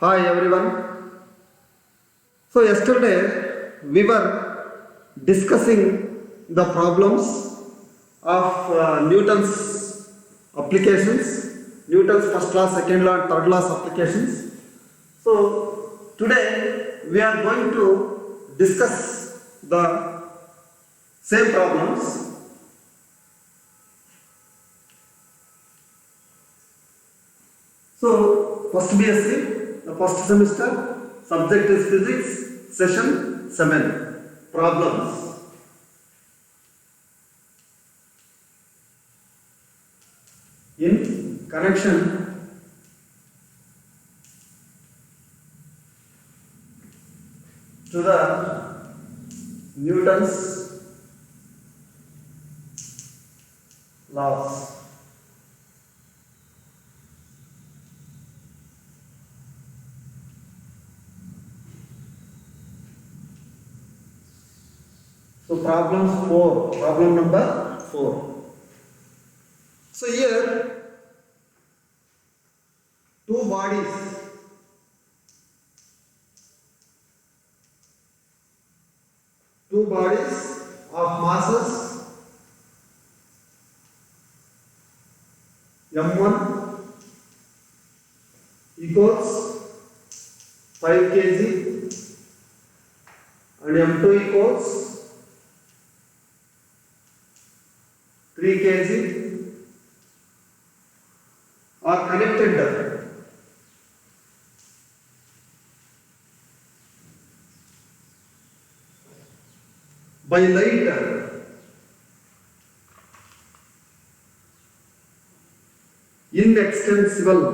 Hi everyone. So yesterday we were discussing the problems of Newton's applications, Newton's first law, second law, and third laws applications. So today we are going to discuss the same problems. So first BSc, the first semester, subject is physics, session 7, problems. In connection to the Newton's laws. So problem number 4. So here two bodies of masses m1 equals 5 kg and m2 equals 3 kg are connected by light inextensible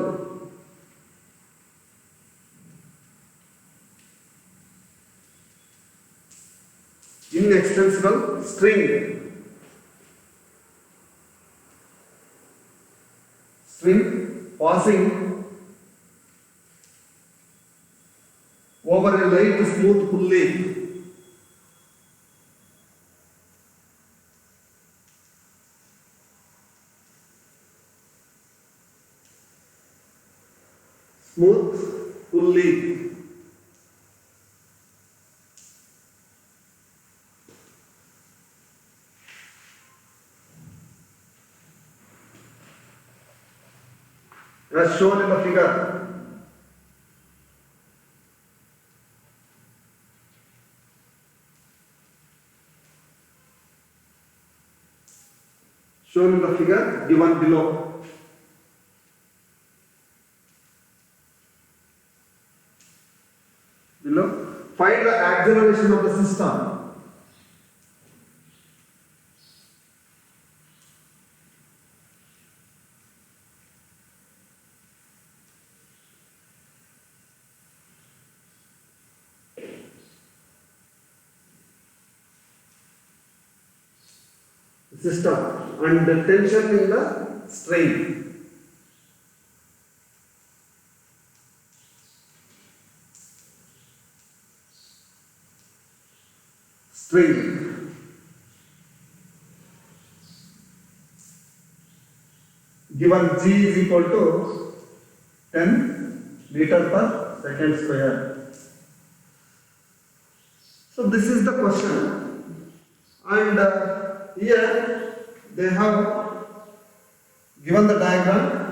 string passing over a light smooth pulley as shown in the figure. Shown in the figure given below. Find the acceleration of the system. And the tension in the strain. Given G is equal to 10 meter per second square. So this is the question, and here they have given the diagram.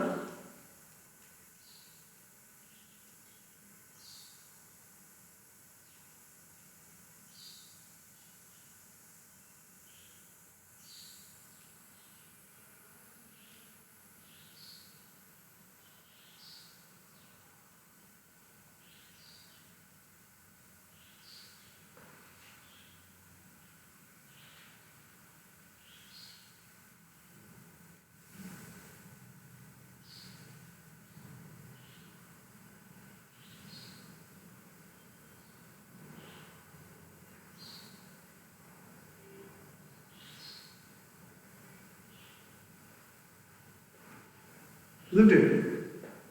Isn't it?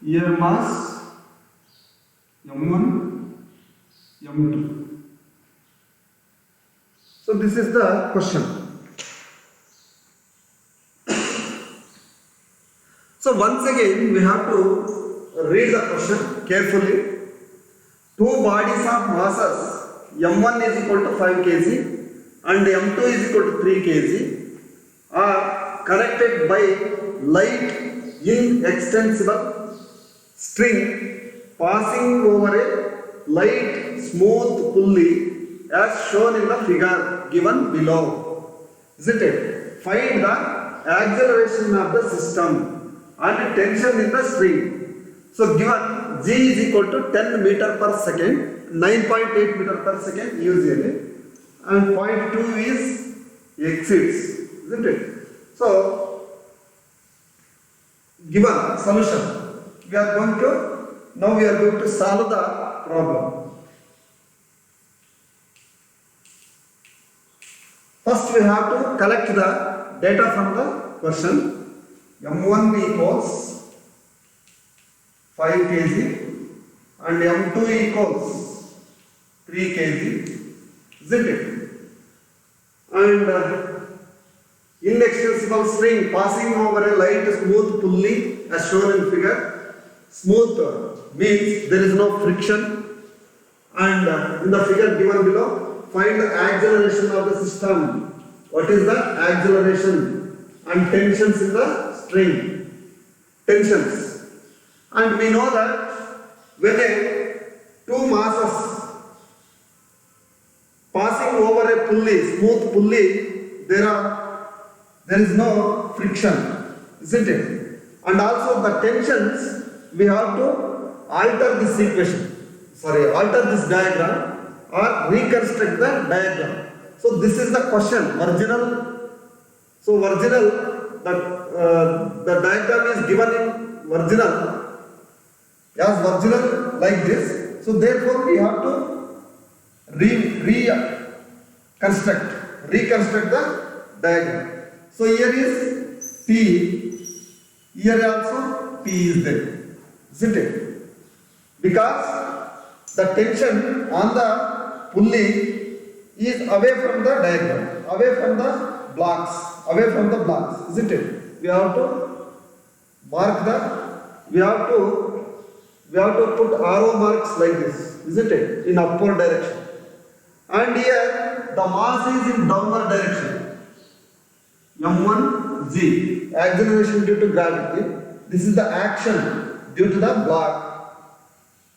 Here mass m1, m2. So this is the question. So once again we have to read the question carefully two bodies of masses m1 is equal to 5 kg and m2 is equal to 3 kg are connected by light inextensible string passing over a light smooth pulley as shown in the figure given below. Isn't it? Find the acceleration of the system and tension in the string. So given g is equal to 10 meter per second, 9.8 meter per second usually, and 0.2 is exceeds, isn't it? So given solution, we are going to solve the problem. First we have to collect the data from the question. M1 equals 5 kg and M2 equals 3 kg, isn't it? And inextensible string passing over a light smooth pulley as shown in figure. Smooth means there is no friction, and in the figure given below, find the acceleration of the system. What is the acceleration and tensions in the string? Tensions. And we know that when two masses passing over a pulley, smooth pulley, there is no friction, isn't it? And also the tensions, we have to alter this diagram or reconstruct the diagram. So this is the question, original. So the diagram is given in original like this. So therefore we have to reconstruct the diagram. So here is P, here also P is there, isn't it? Because the tension on the pulley is away from the diagram, away from the blocks, isn't it? We have to mark we have to put arrow marks like this, isn't it? In upward direction. And here the mass is in downward direction. M1G, acceleration due to gravity. This is the action due to the block.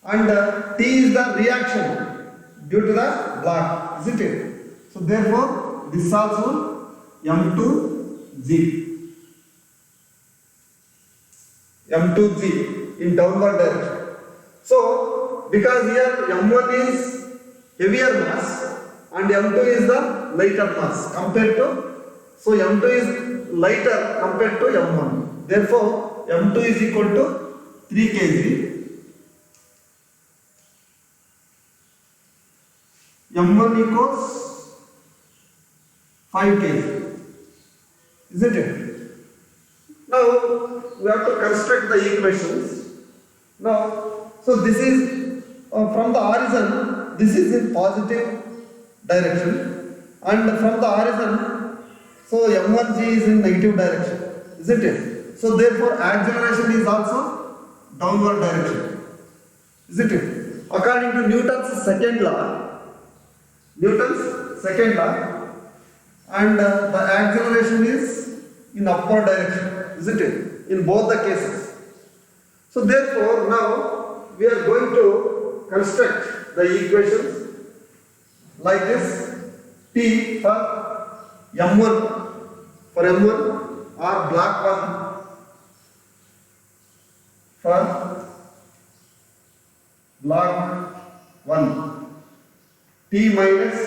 And T is the reaction due to the block, isn't it? So therefore, this is also M2G. M2G in downward direction. So, because here M1 is heavier mass and M2 is the lighter mass compared to, so M2 is lighter compared to M1. Therefore, M2 is equal to 3 kg. M1 equals 5 kg, isn't it? Now we have to construct the equations. Now, so this is from the origin, this is in positive direction, and from the origin, so M1G is in negative direction, isn't it? So therefore acceleration is also downward direction, isn't it? According to Newton's second law, and the acceleration is in upward direction, isn't it? In both the cases. So therefore now we are going to construct the equations like this. P for M1 or block 1 for block 1. T minus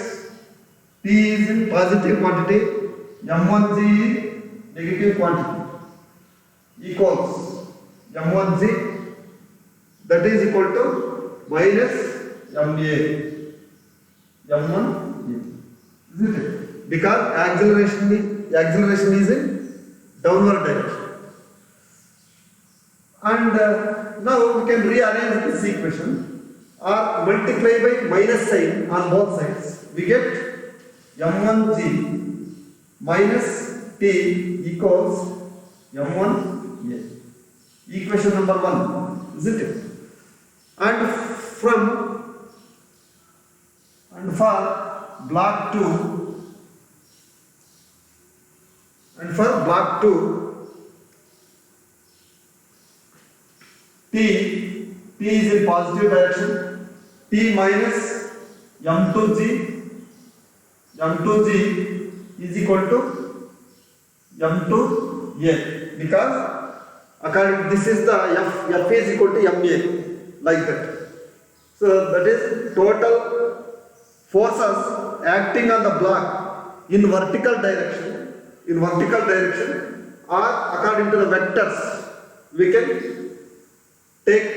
T is in positive quantity, M1G negative quantity equals M1G, that is equal to minus MA, M1A, isn't it? Because acceleration is in downward direction. And now we can rearrange this equation or multiply by minus sign on both sides. We get M1G minus T equals M1A. Equation number 1, isn't it? And from for block 2, T is in positive direction. T minus M2G is equal to M2A, because according this is the F is equal to MA, like that. So that is total forces acting on the block in vertical direction or according to the vectors we can take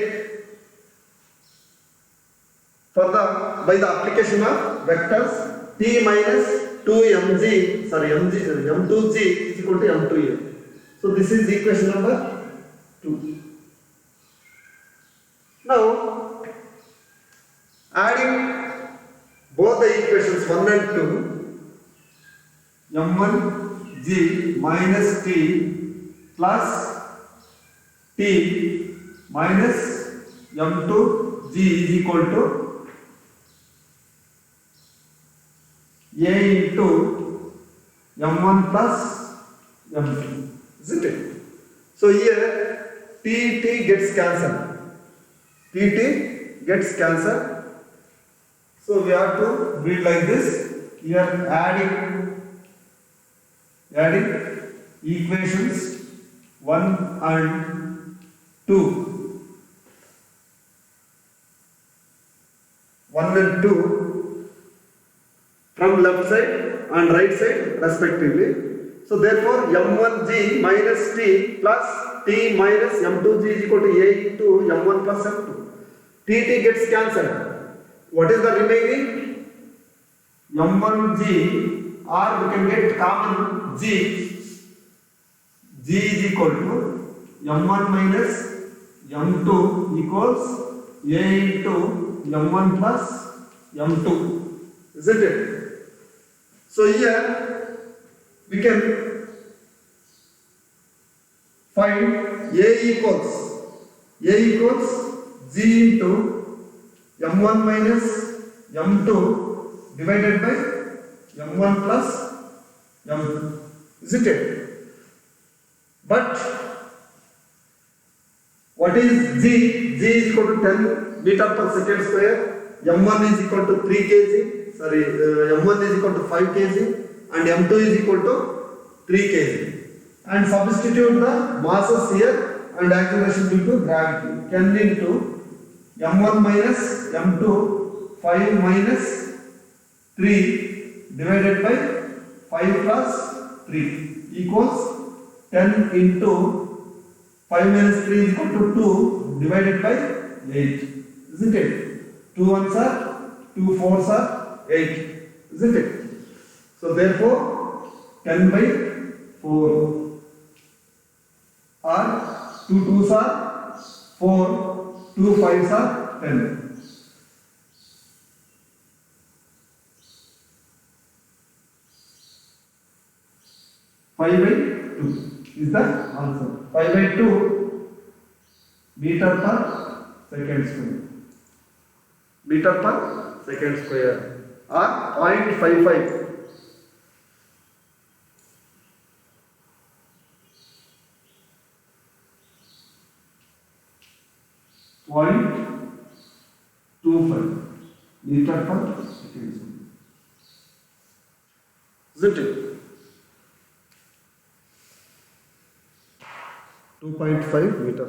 for the by the application of vectors. T minus 2mg m2g is equal to m2a. So this is equation number 2. Now adding both the equations 1 and 2, m1g minus t plus t minus m2g is equal to a into m1 plus m2, isn't it? So here t gets cancelled. So we have to read like this. Here adding equations 1 and 2. 1 and 2 from left side and right side respectively. So therefore m1g minus t plus t minus m2g is equal to a into m1 plus m2. T gets cancelled. What is the remaining? m1g, or we can get common g is equal to m1 minus m2 equals a into m1 plus m2, isn't it? So here we can find a equals g into m1 minus m2 divided by m1 plus m2, isn't it? But what is g? G is equal to 10 meter per second square. m1 is equal to 3 kg. M1 is equal to 5 kg and m2 is equal to 3 kg. And substitute the masses here and acceleration due to gravity. 10 into m1 minus m2, 5 minus 3 divided by 5 plus 3 equals 10 into 5 minus 3 is equal to 2 divided by 8, isn't it? 2 ones are 2 fours are 8, isn't it? So therefore 10 by 4 or 2 twos are 4, 2 fives are 10. Five by 2 is the answer. 5 by 2 meter per second square. Meter per second square or 0.55. 0.25 meter per second square. Isn't it? 2.5 meter.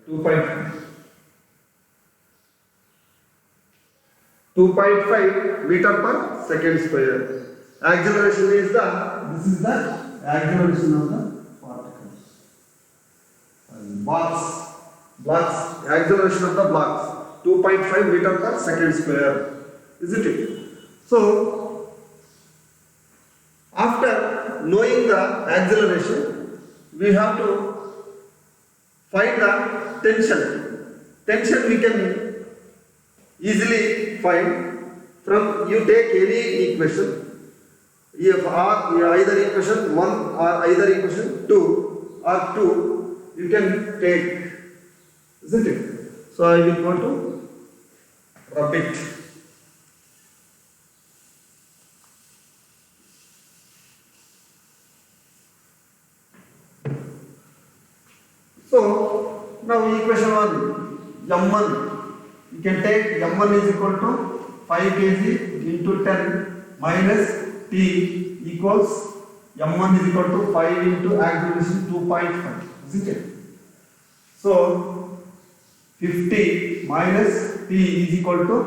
2.5 meter per second square. Acceleration is the acceleration of the particles. Blocks, acceleration of the blocks. 2.5 meter per second square. Isn't it? So, after knowing the acceleration, we have to find the tension. Tension we can easily find from you take any equation. If either equation 1 or either equation 2 or 2, you can take, isn't it? So I will go to rub it. equation 1, m1, you can take m1 is equal to 5 kg into 10 minus t equals m1 is equal to 5 into acceleration 2.5, isn't it? So 50 minus t is equal to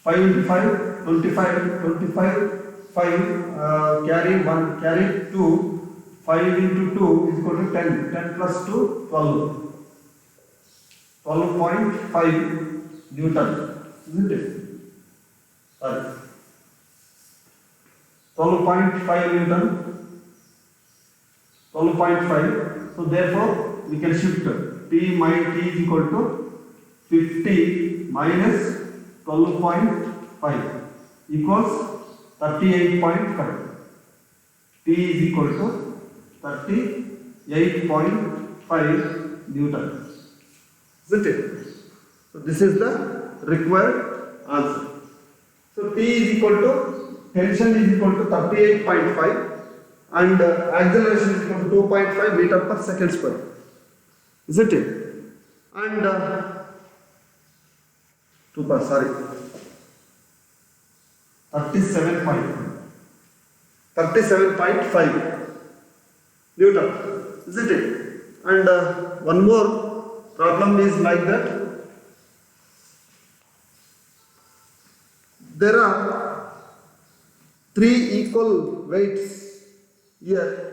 5 into 5, 25, 25, 5, carry 1, carry 2, 5 into 2 is equal to 10, 10 plus 2, 12, 12.5 Newton, isn't it? Sorry, 12.5 Newton, 12.5, so therefore we can shift t minus t is equal to 50 minus 12.5 equals 38.5. T is equal to 38.5 Newton. Isn't it? So this is the required answer. So T is equal to, tension is equal to 38.5 and acceleration is equal to 2.5 meter per second square. Isn't it? And 37.5 Newton, isn't it? And one more problem is like that. There are 3 equal weights here.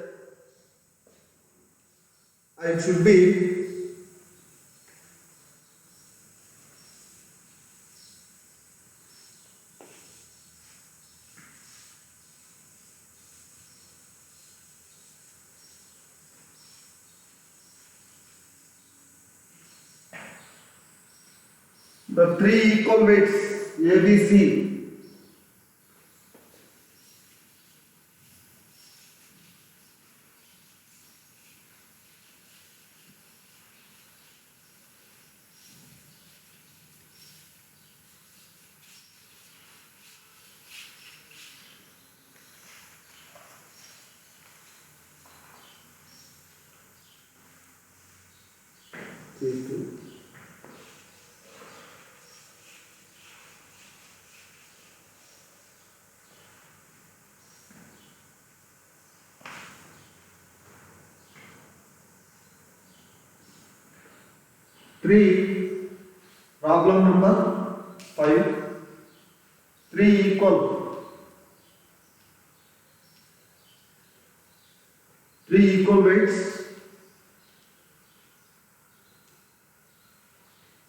It should be the 3 equal weights A, B, C. Problem number 5. 3 equal weights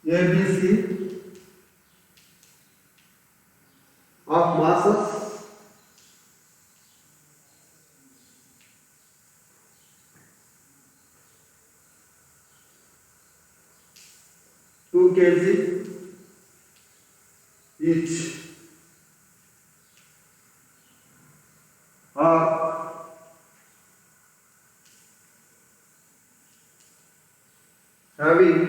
A, B, C of masses kg each are having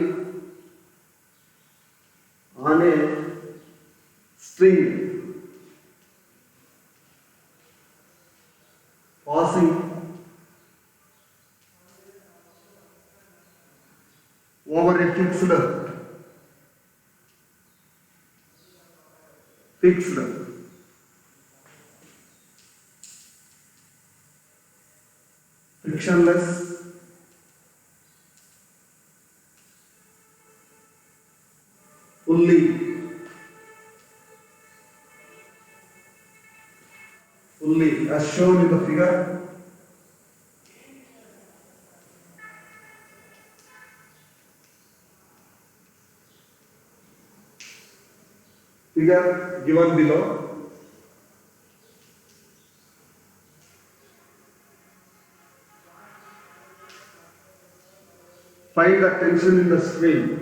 on a string passing over a fixed frictionless fully as shown in the figure. Figure given below. Find the tension in the string.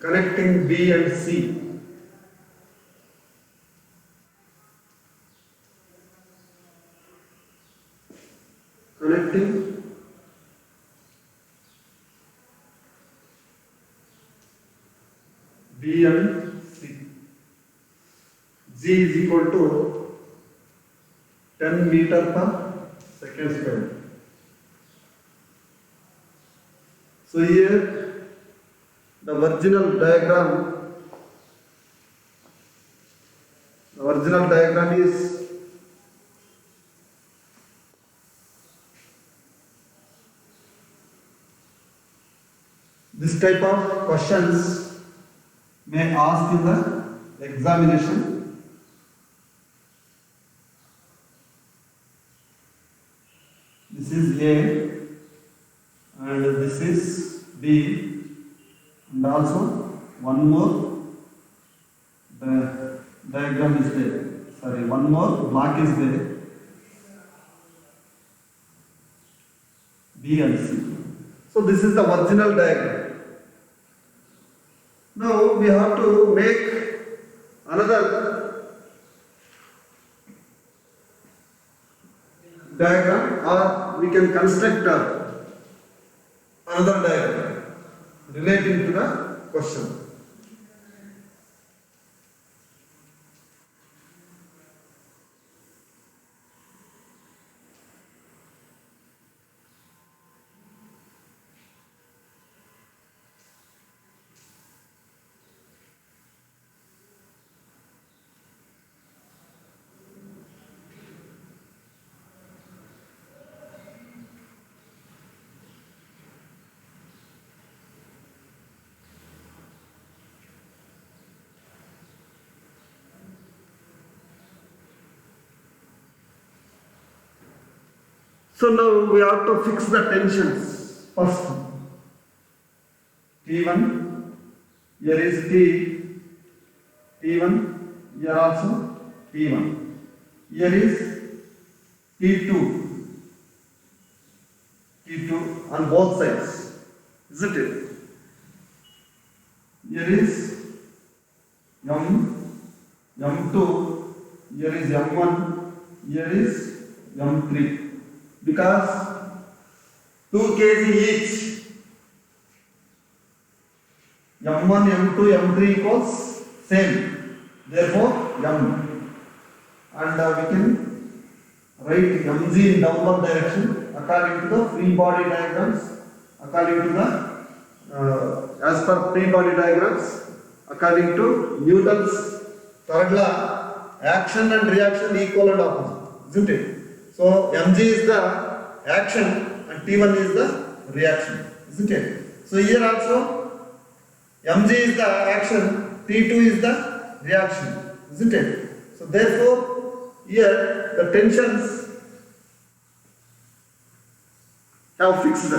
Connecting B and C. Connecting B and C. G is equal to 10 meter per second square. So here the original diagram is this type of questions may ask in the examination. This is A and this is B, and also one more the diagram is there. Sorry, one more block is there. B and C. So this is the original diagram. Now we have to make another diagram, or we can construct another diagram relating to the question. So now we have to fix the tensions first. T1, here is T1, here also T1. Here is T2 on both sides, isn't it? Here is M2, here is M1, here is M3. Because 2 kg each, M1, M2, M3 equals same, therefore M. And we can write Mg in downward direction according to the free body diagrams, according to the as per free body diagrams, according to Newton's third law, action and reaction equal and opposite, isn't it? So Mg is the action and T1 is the reaction, isn't it? So here also Mg is the action, T2 is the reaction, isn't it? So therefore here the tensions have fixed,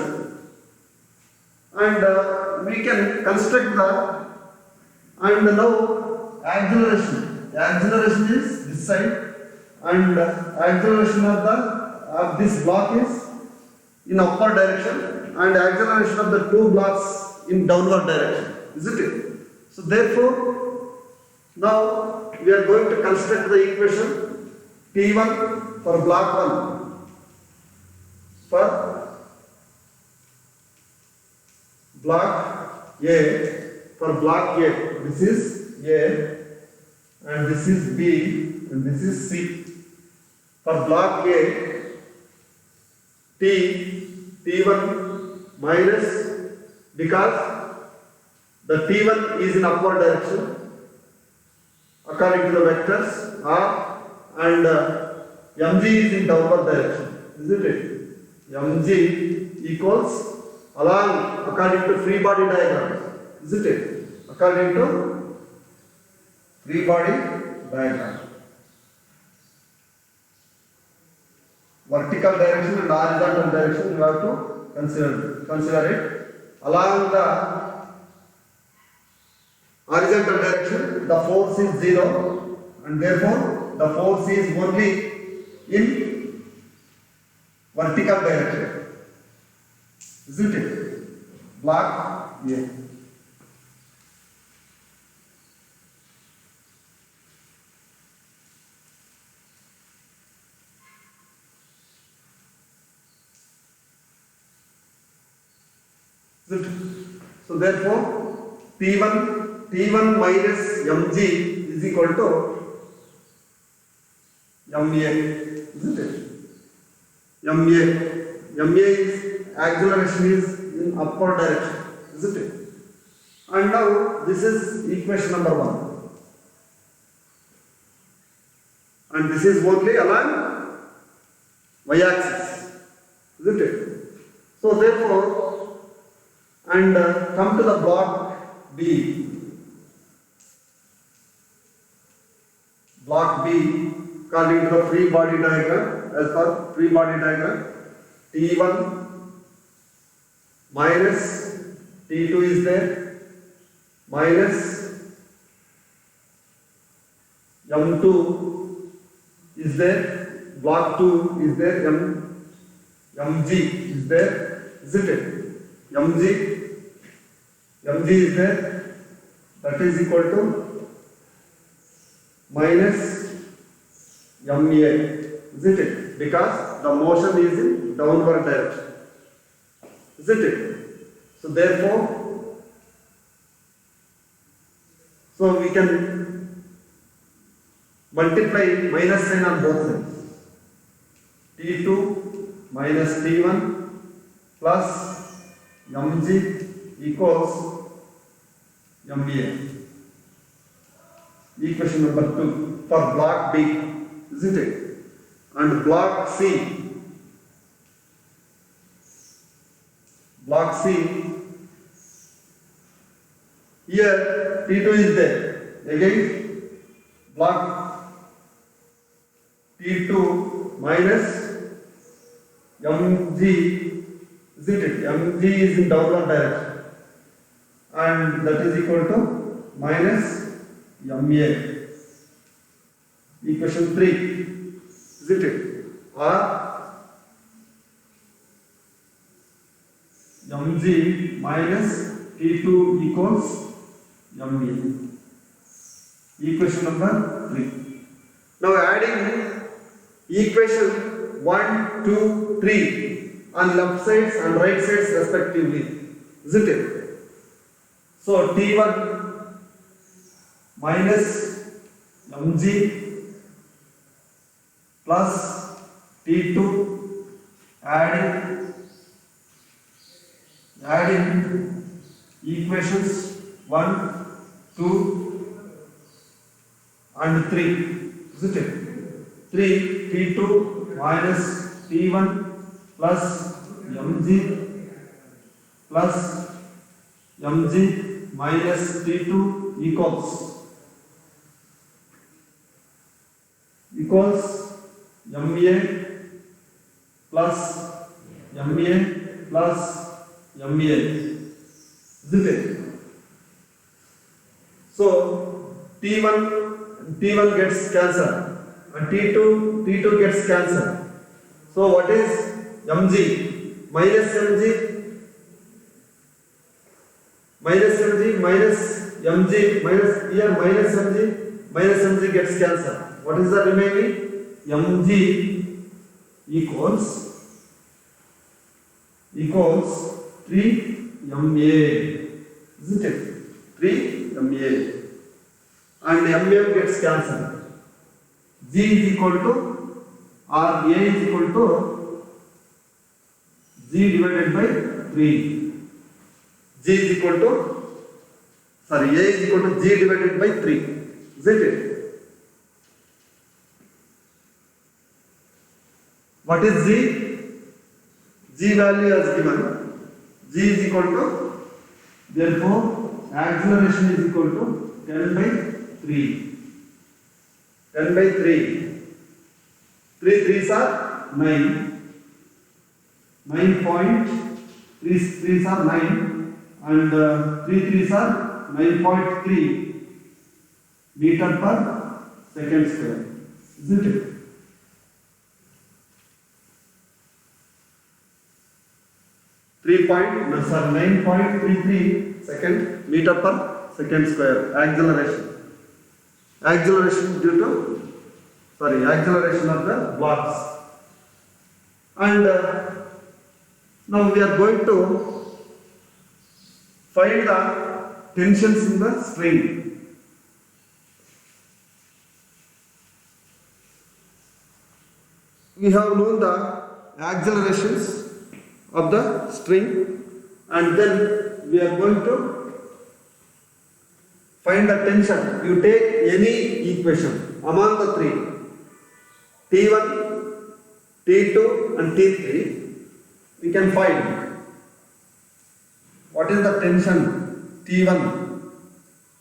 and we can construct and now acceleration. Acceleration is this side, and acceleration of this block is in upward direction, and acceleration of the two blocks in downward direction, isn't it? So therefore now we are going to construct the equation T1 for block 1 for block A, for block A, this is A and this is B and this is C. For block A, T1 minus, because the T1 is in upward direction according to the vectors R, and Mg is in downward direction, isn't it? Mg equals along according to free body diagram, isn't it? According to free body diagram. Vertical direction and horizontal direction you have to consider it. Along the horizontal direction the force is 0, and therefore the force is only in vertical direction, isn't it? Block A. So therefore P1 T1 minus mg is equal to ma, isn't it? Ma is acceleration is in upward direction, isn't it? And now this is equation number 1, and this is only along y-axis, isn't it? So therefore, and come to the block B. Block B, according to the free body diagram, as per free body diagram, T1 minus T2 is there, minus M2 is there, block 2 is there, Mg is there, isn't it? Mg is there, that is equal to minus Ma, isn't it? Because the motion is in downward direction, isn't it? So therefore, so we can multiply minus sign on both sides. T2 minus T1 plus Mg equals Ma. Equation number 2 for block B, isn't it? And block C, here T2 is there, again block T2 minus Mg, isn't it? Mg is in downward direction, and that is equal to minus Ma. Equation 3, isn't it? Or Mg minus T2 equals Ma. Equation number 3. Now adding equation 1, 2, 3 on left sides and right sides respectively, isn't it? So T1 minus Mg plus T2 adding equations 1, 2 and 3, isn't it? 3 T2 minus T1 plus Mg minus T2 equals Ma plus Ma, isn't it? So T1 gets cancelled and T2 gets cancelled. So what is Mg? Minus Mg minus Mg minus here minus Mg gets cancelled. What is the remaining? Mg equals 3 Ma, isn't it? 3 Ma, and mm gets cancelled. G is equal to or A is equal to G divided by 3. A is equal to G divided by 3, isn't it? What is G? G value is given. G is equal to, therefore acceleration is equal to 10 by 3. 10 by 3. 3 3s are 9. 9.3 3s are 9 and 3 3s are 9.3 meter per second square, isn't it? 9.33 second meter per second square acceleration. Acceleration due to acceleration of the blocks. And now we are going to find the tensions in the string. We have known the accelerations of the string, and then we are going to find the tension. You take any equation among the three, T1, T2 and T3, we can find what is the tension T1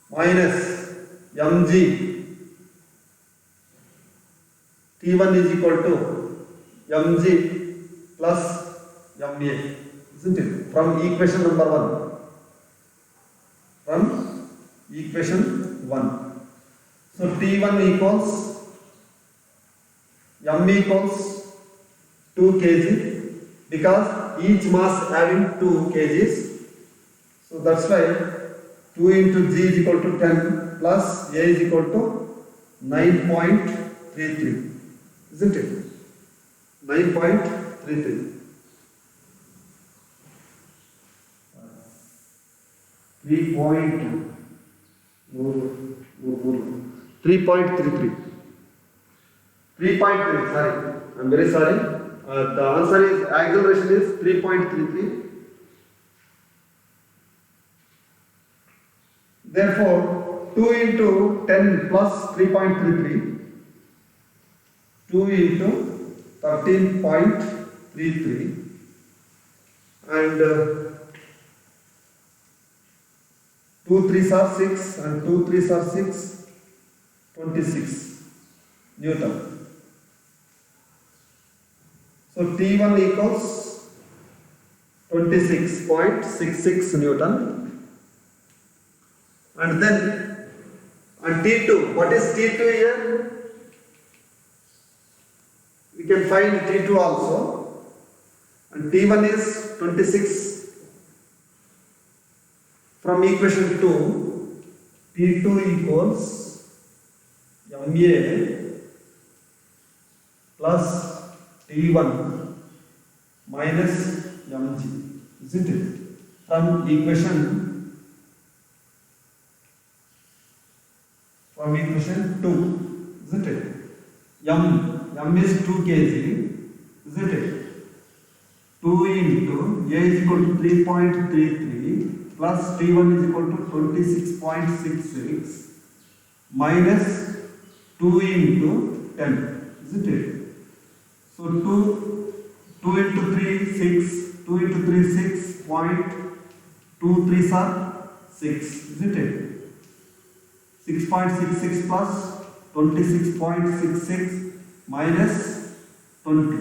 minus mg. T1 is equal to mg plus ma, isn't it? From equation number 1. From equation 1. So T1 equals m equals 2 kg, because each mass having 2 kgs. So that's why 2 into g is equal to 10 plus a is equal to 9.33, isn't it? 9.33. 3.33. 3.3, sorry. I'm very sorry. The answer is acceleration is 3.33. Therefore, 2 into 10 plus 3.33, 2 into 13.33, and 2 3s are 6 and 2 3s are 6, 26 Newton. So T1 equals 26.66 Newton. And then on T2, what is T2 here? We can find T2 also. And T1 is 26. From equation 2, T2 equals MA plus T1 minus mg, isn't it? From equation 2, isn't it? M is 2 kg, isn't it? 2 into A is equal to 3.33 plus T1 is equal to 26.66 minus 2 into 10, isn't it? So 2 into 3, 6, 2 into 3, 6, point 2 3s are 6, isn't it? 6.66 plus 26.66 minus 20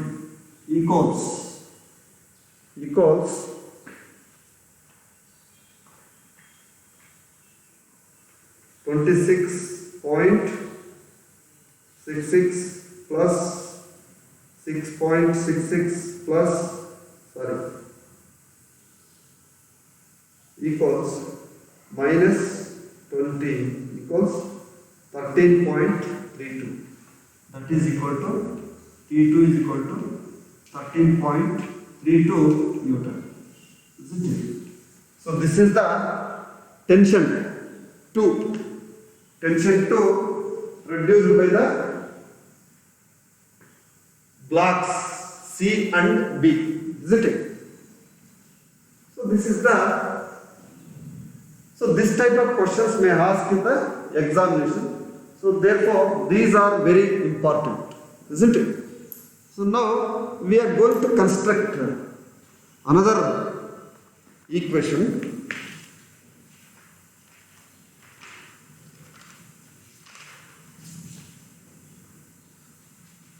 equals 26.66 plus 6.66 plus equals minus 20 equals 13.32. That is equal to T2 is equal to 13.32 Newton, isn't it? So this is the tension 2. Tension 2 reduced by the blocks C and B, isn't it? So this type of questions may ask in the examination. So therefore these are very important, isn't it? So now we are going to construct another equation.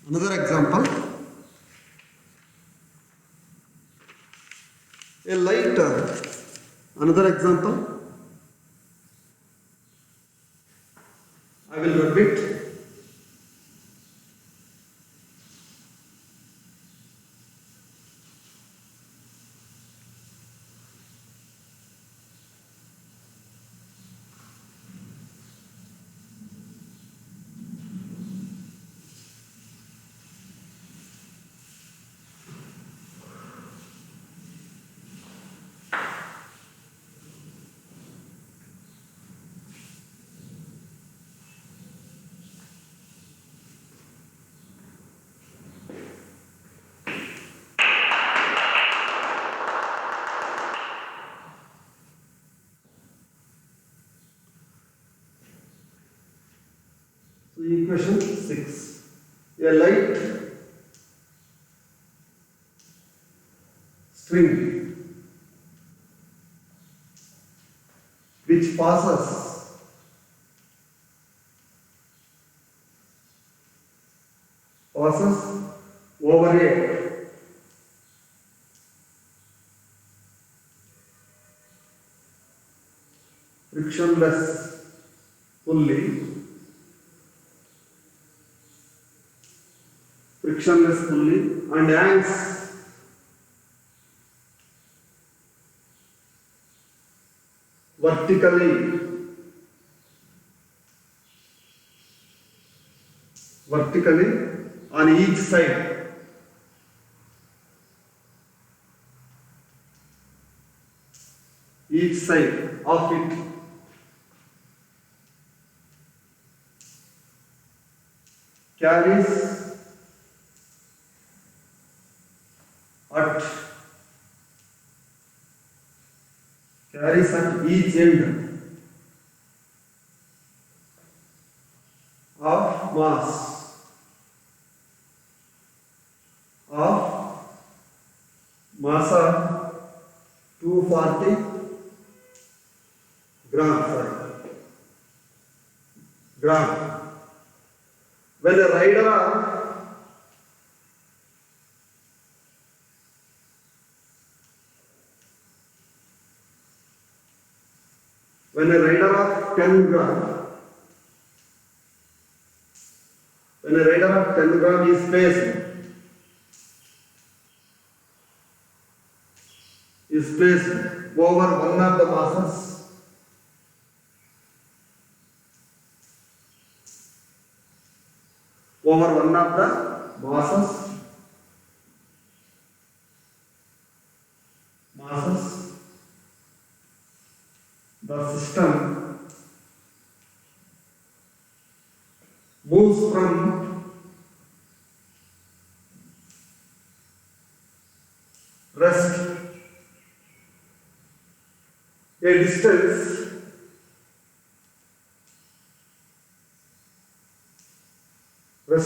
Another example. A light, another example. I will repeat. So equation 6. A light string which passes over a frictionless pulley and hangs vertically on each side of it, carries at each end of mass of 240 gram. When a rider of 10 gram, is placed over one of the masses the system moves from rest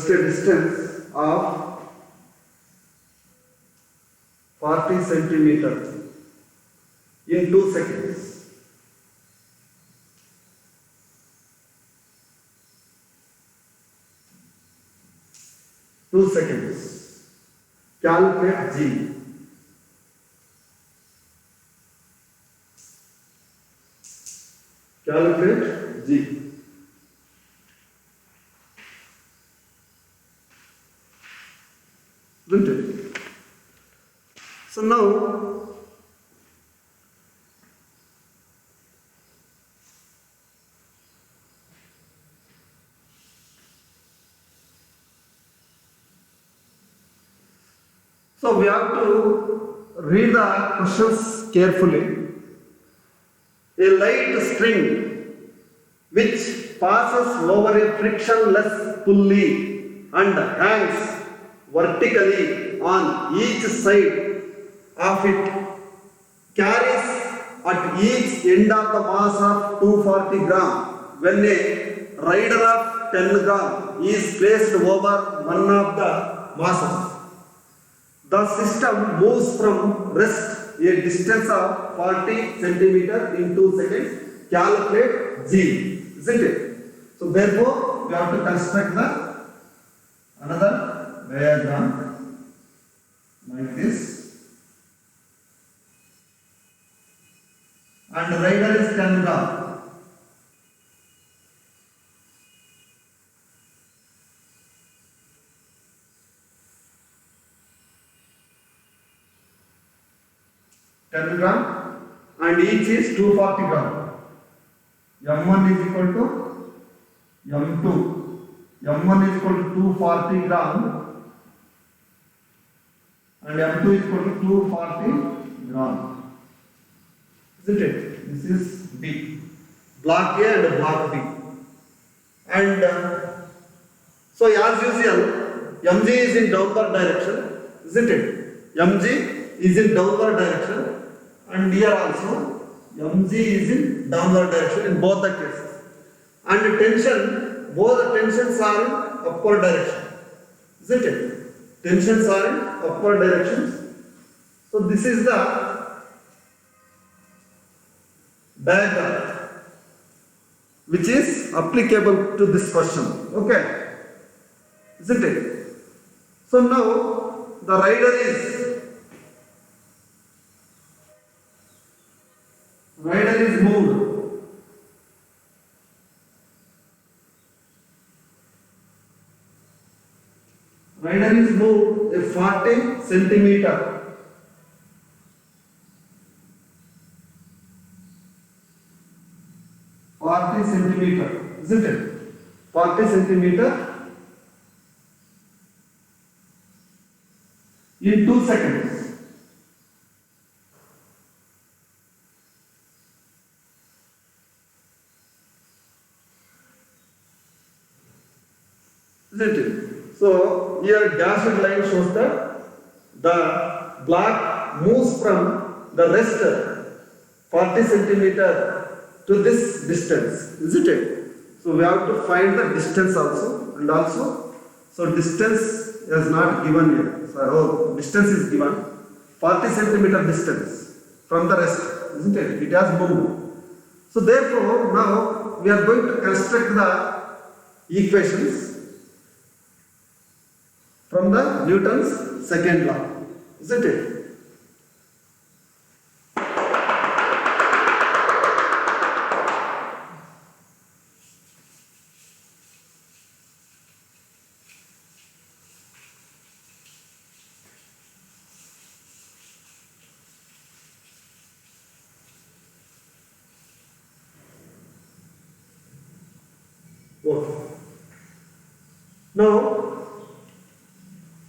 a distance of 40 centimeters in 2 seconds. Calculate G. Isn't it? So now we have to read the questions carefully. A light string which passes over a frictionless pulley and hangs vertically on each side of it carries at each end of the mass of 240 gram. When a rider of 10 gram is placed over one of the masses, the system moves from rest a distance of 40 centimeters in 2 seconds. Calculate G, isn't it? So therefore, we have to construct another diagram like this. And the rider is 10 gram. And each is 240 gram. M1 is equal to M2. M1 is equal to 240 gram and M2 is equal to 240 gram. Isn't it? This is B. Block A and block B. And so as usual, mg is in downward direction, isn't it? Mg is in downward direction. And here also mg is in downward direction in both the cases. And tension both the tensions are in upward direction, isn't it? Tensions are in upward directions. So this is the diagram which is applicable to this question. Okay, isn't it? So now the rider is moved. Rider is moved a 40 centimeter. 40 centimeter, isn't it? 40 centimeter in 2 seconds. Isn't it? So here dashed line shows that the block moves from the rest 40 centimeter to this distance, isn't it? So we have to find the distance also, and also, so distance is not given here. So distance is given 40 centimeter distance from the rest, isn't it? It has moved. So therefore now we are going to construct the equations from the Newton's second law, isn't it? Okay. Now,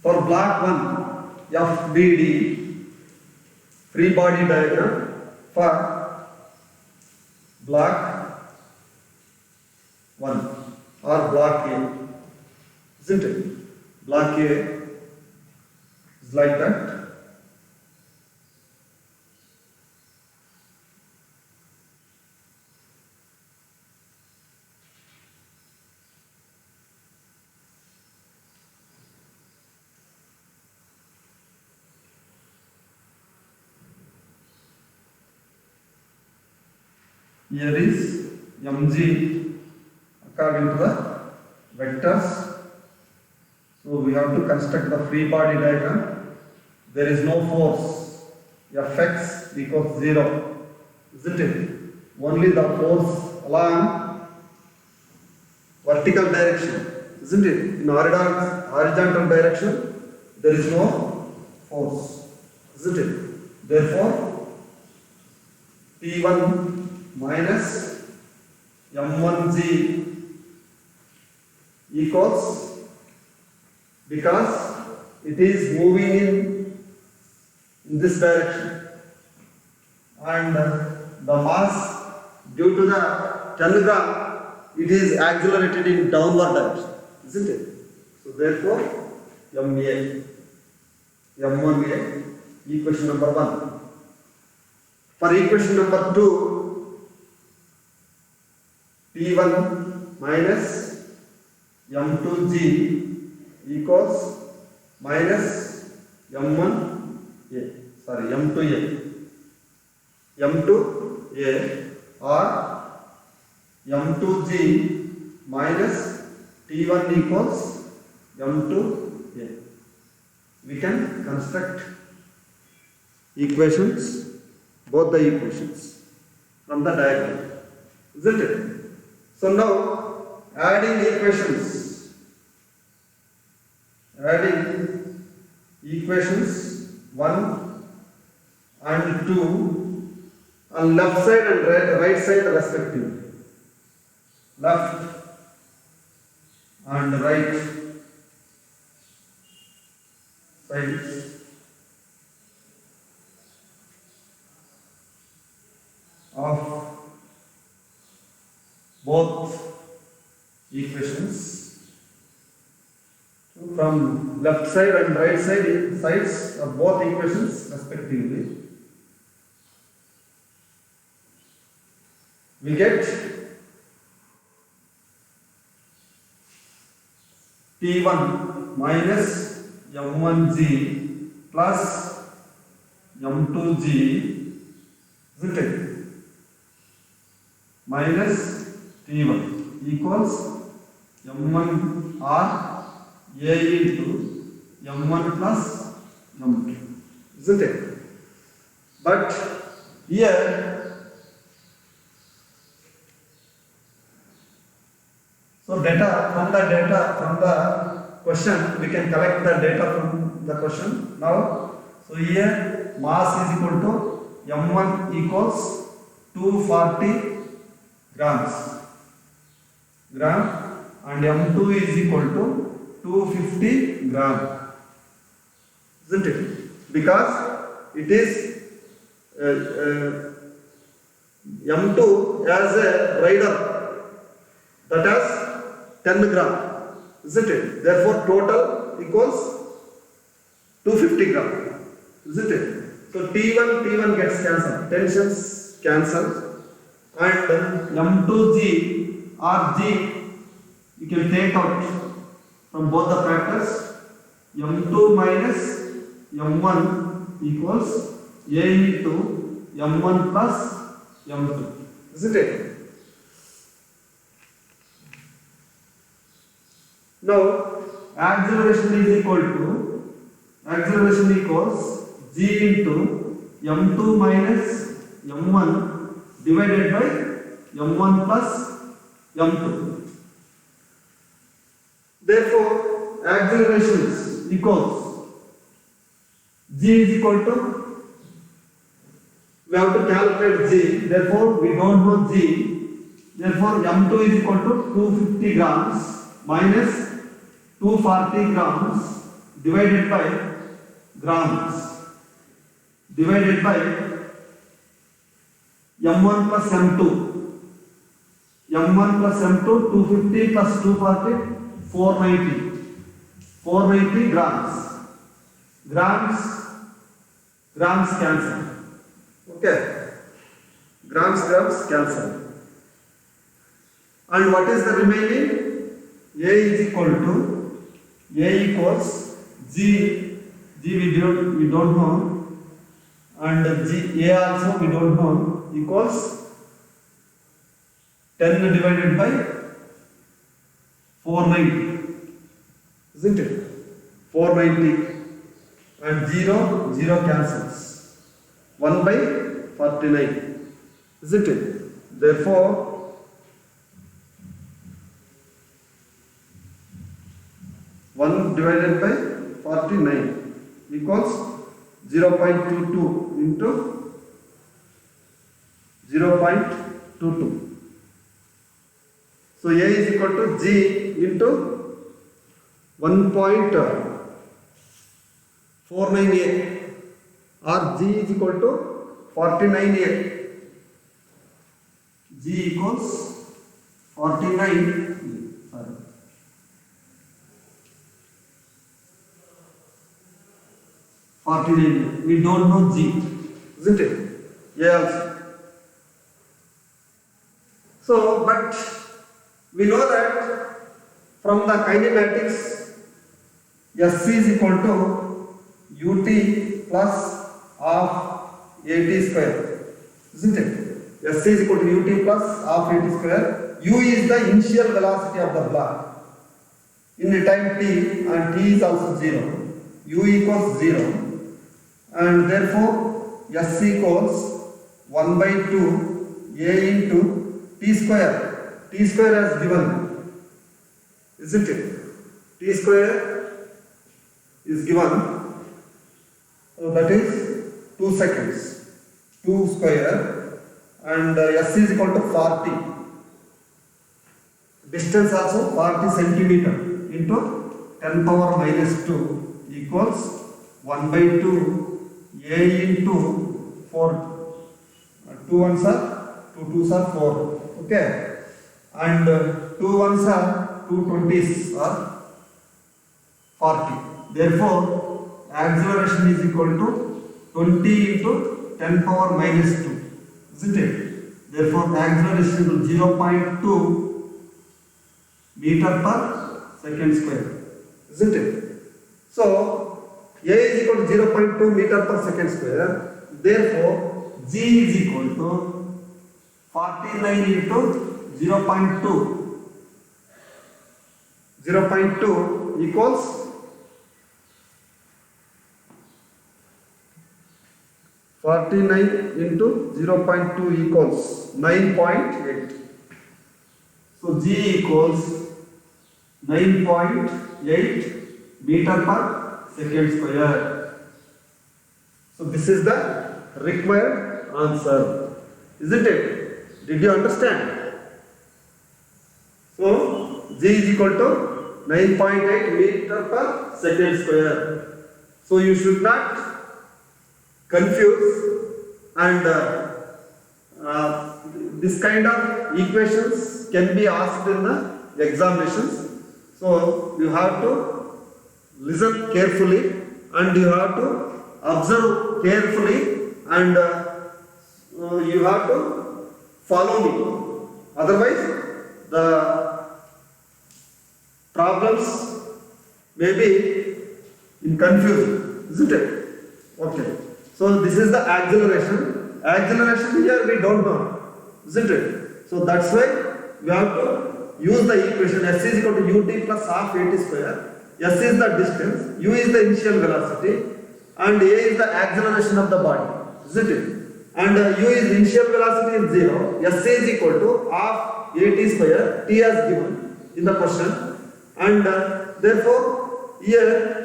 for block 1, FBD, free body diagram for block 1 or block A, isn't it? Block A is like that. Here is mg according to the vectors. So we have to construct the free body diagram. There is no force. Fx equals 0, isn't it? Only the force along vertical direction, isn't it? In horizontal direction, there is no force, isn't it? Therefore, P1 minus m1g equals, because it is moving in this direction, and the mass due to the 10 gram, it is accelerated in downward direction, isn't it? So therefore m1a equation number 1. For equation number 2, P1 minus m2g equals minus m2a or m2g minus T1 equals m2a. We can construct equations, both the equations from the diagram, isn't it? So now adding equations one and two on left side and right side respectively. Left and right sides of both equations. From left side and right side sides of both equations respectively, we get T1 minus M1G plus M2G, isn't it? Minus T1 equals M1R A into M1 plus M2, isn't it? But here so data from the question we can collect the data from the question now. So here mass is equal to M1 equals 240 grams and M2 is equal to 250 gram, isn't it? Because it is M2 as a rider that has 10 gram, isn't it? Therefore total equals 250 gram, isn't it? So T1 gets cancelled, tensions cancelled, and M2G or G you can take out from both the factors. M2 minus M1 equals A into M1 plus M2, isn't it? Now acceleration equals G into M2 minus M1 divided by M1 plus M2. Therefore acceleration equals G is equal to, we have to calculate G, therefore we don't know G, therefore M2 is equal to 250 grams minus 240 grams divided by grams divided by M1 plus M2. M1 plus M2, 250 plus 240, 490 grams. Grams cancel. Okay. Grams cancel. And what is the remaining? A is equal to A equals G we don't know, and G A also we don't know, equals 10 divided by 490, isn't it? 490 and 0 cancels, 1 by 49, isn't it? Therefore 1 divided by 49 equals 0.22 into 0.22. So A is equal to G into 1.49A, or G is equal to 49A. G equals 49. 49. We don't know G, isn't it? Yes. So, but we know that from the kinematics, SC is equal to UT plus half AT square, isn't it? SC is equal to UT plus half AT square. U is the initial velocity of the block in the time t, and t is also 0. U equals 0. And therefore S equals 1 by 2 A into T square. T square as given, isn't it? T square is given, so that is 2 seconds. 2 square, and S is equal to 40. Distance also 40 centimeter into 10 power minus 2 equals 1 by 2 A into 4, 2 ones are 2 twos are 4, okay, and 2 ones are 2 20s are 40. Therefore acceleration is equal to 20 into 10 power minus 2, isn't it? Therefore acceleration is 0.2 meter per second square, isn't it? So A is equal to 0.2 meter per second square. Therefore, G is equal to 49 into 0.2. 0.2 equals 49 into 0.2 equals 9.8. So G equals 9.8 meter per second square. So this is the required answer, isn't it? Did you understand? So G is equal to 9.8 meter per second square. So you should not confuse, and this kind of equations can be asked in the examinations. So you have to listen carefully and you have to observe carefully, and you have to follow me. Otherwise, the problems may be in confusion, isn't it? Okay. So this is the acceleration. Acceleration here we don't know, isn't it? So that's why we have to use the equation s is equal to ut plus half at square. S is the distance, u is the initial velocity, and a is the acceleration of the body, isn't it? And u is initial velocity is 0. S is equal to half at square. T as given in the question, and therefore here.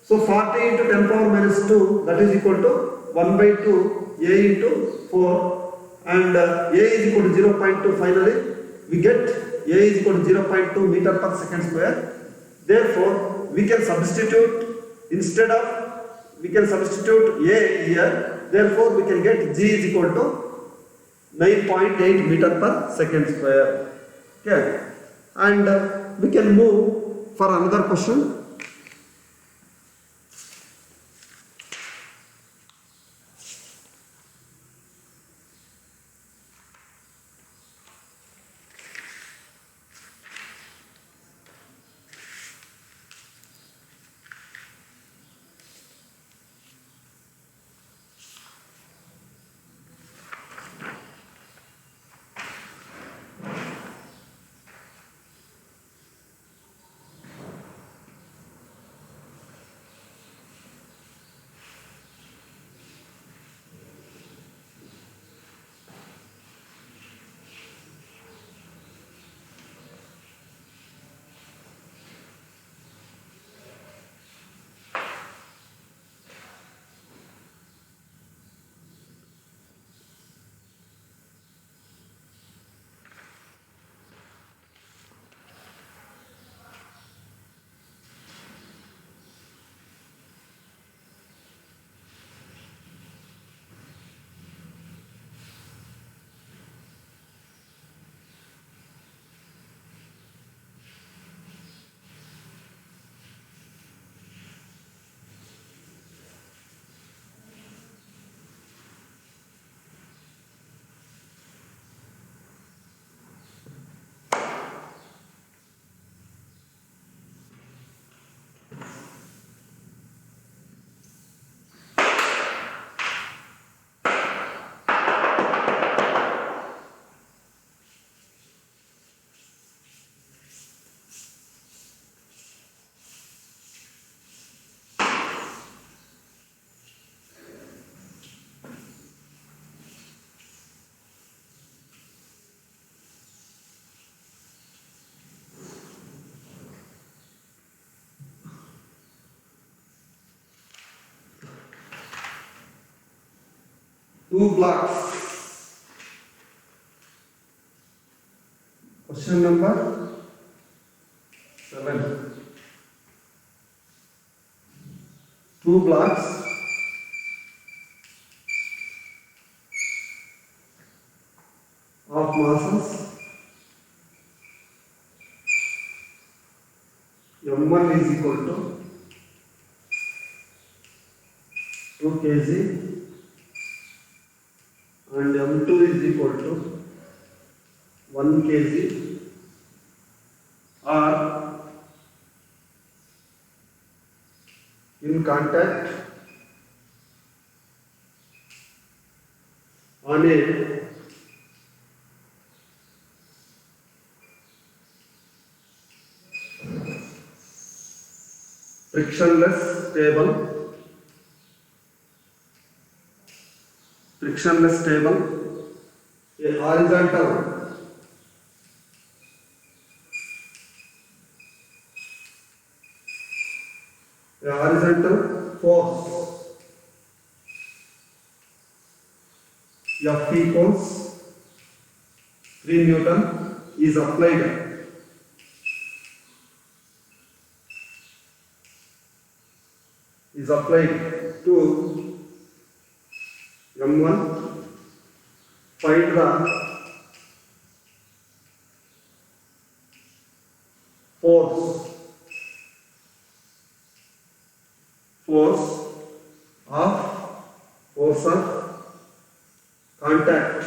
So 40 into 10 power minus 2, that is equal to 1 by 2 a into 4, and a is equal to 0.2. Finally, we get a is equal to 0.2 meter per second square. Therefore, we can substitute, instead of, we can substitute a here. Therefore, we can get g is equal to 9.8 meter per second square. Okay, and we can move for another question. Two blocks. Question number 7. Two blocks of masses M1 is equal to 2 kg and M2 is equal to 1 kg are contact on a frictionless table, a horizontal force F equals 3 Newton is applied to M1. Find the force of contact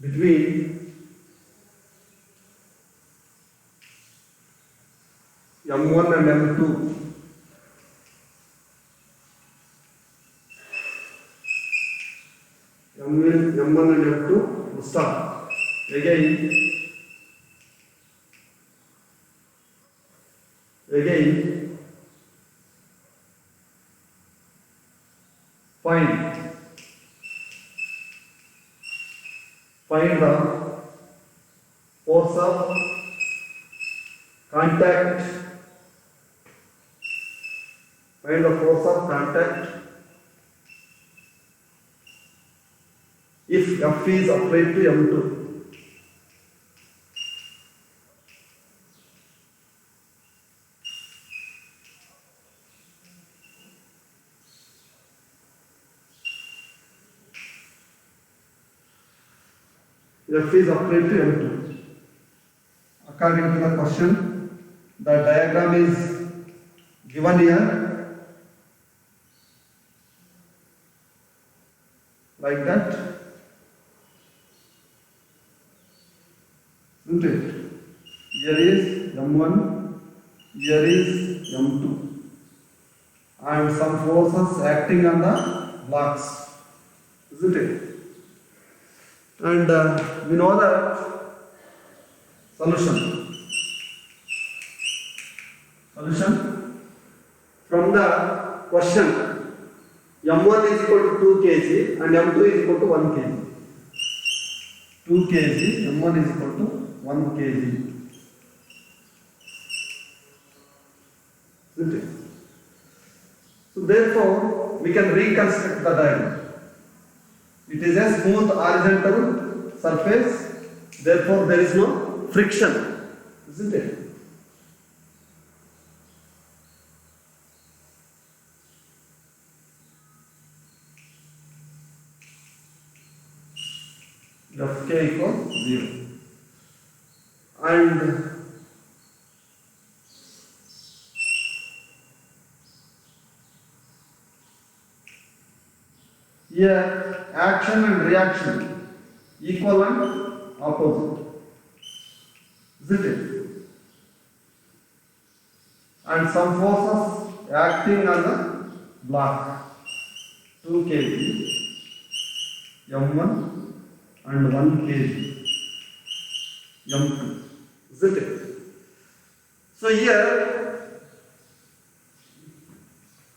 between M1 and M2. M1 and M2 start. Again find the force of contact. Find the force of contact if F is applied to M2. F is applied to M2. According to the question, the diagram is given here like that. Isn't it? Here is M1, here is M2, and some forces acting on the blocks. Isn't it? And we know that solution from the question, M1 is equal to 2 kg and M2 is equal to 1 kg. 2 kg, M1 is equal to 1 kg. Isn't it? So therefore, we can reconstruct the diagram. It is a smooth horizontal surface, therefore there is no friction, isn't it? Fk equals 0. And here action and reaction equal and opposite, isn't it? And some forces acting on the block, 2 kg M1 and 1 kg M2, isn't it? So here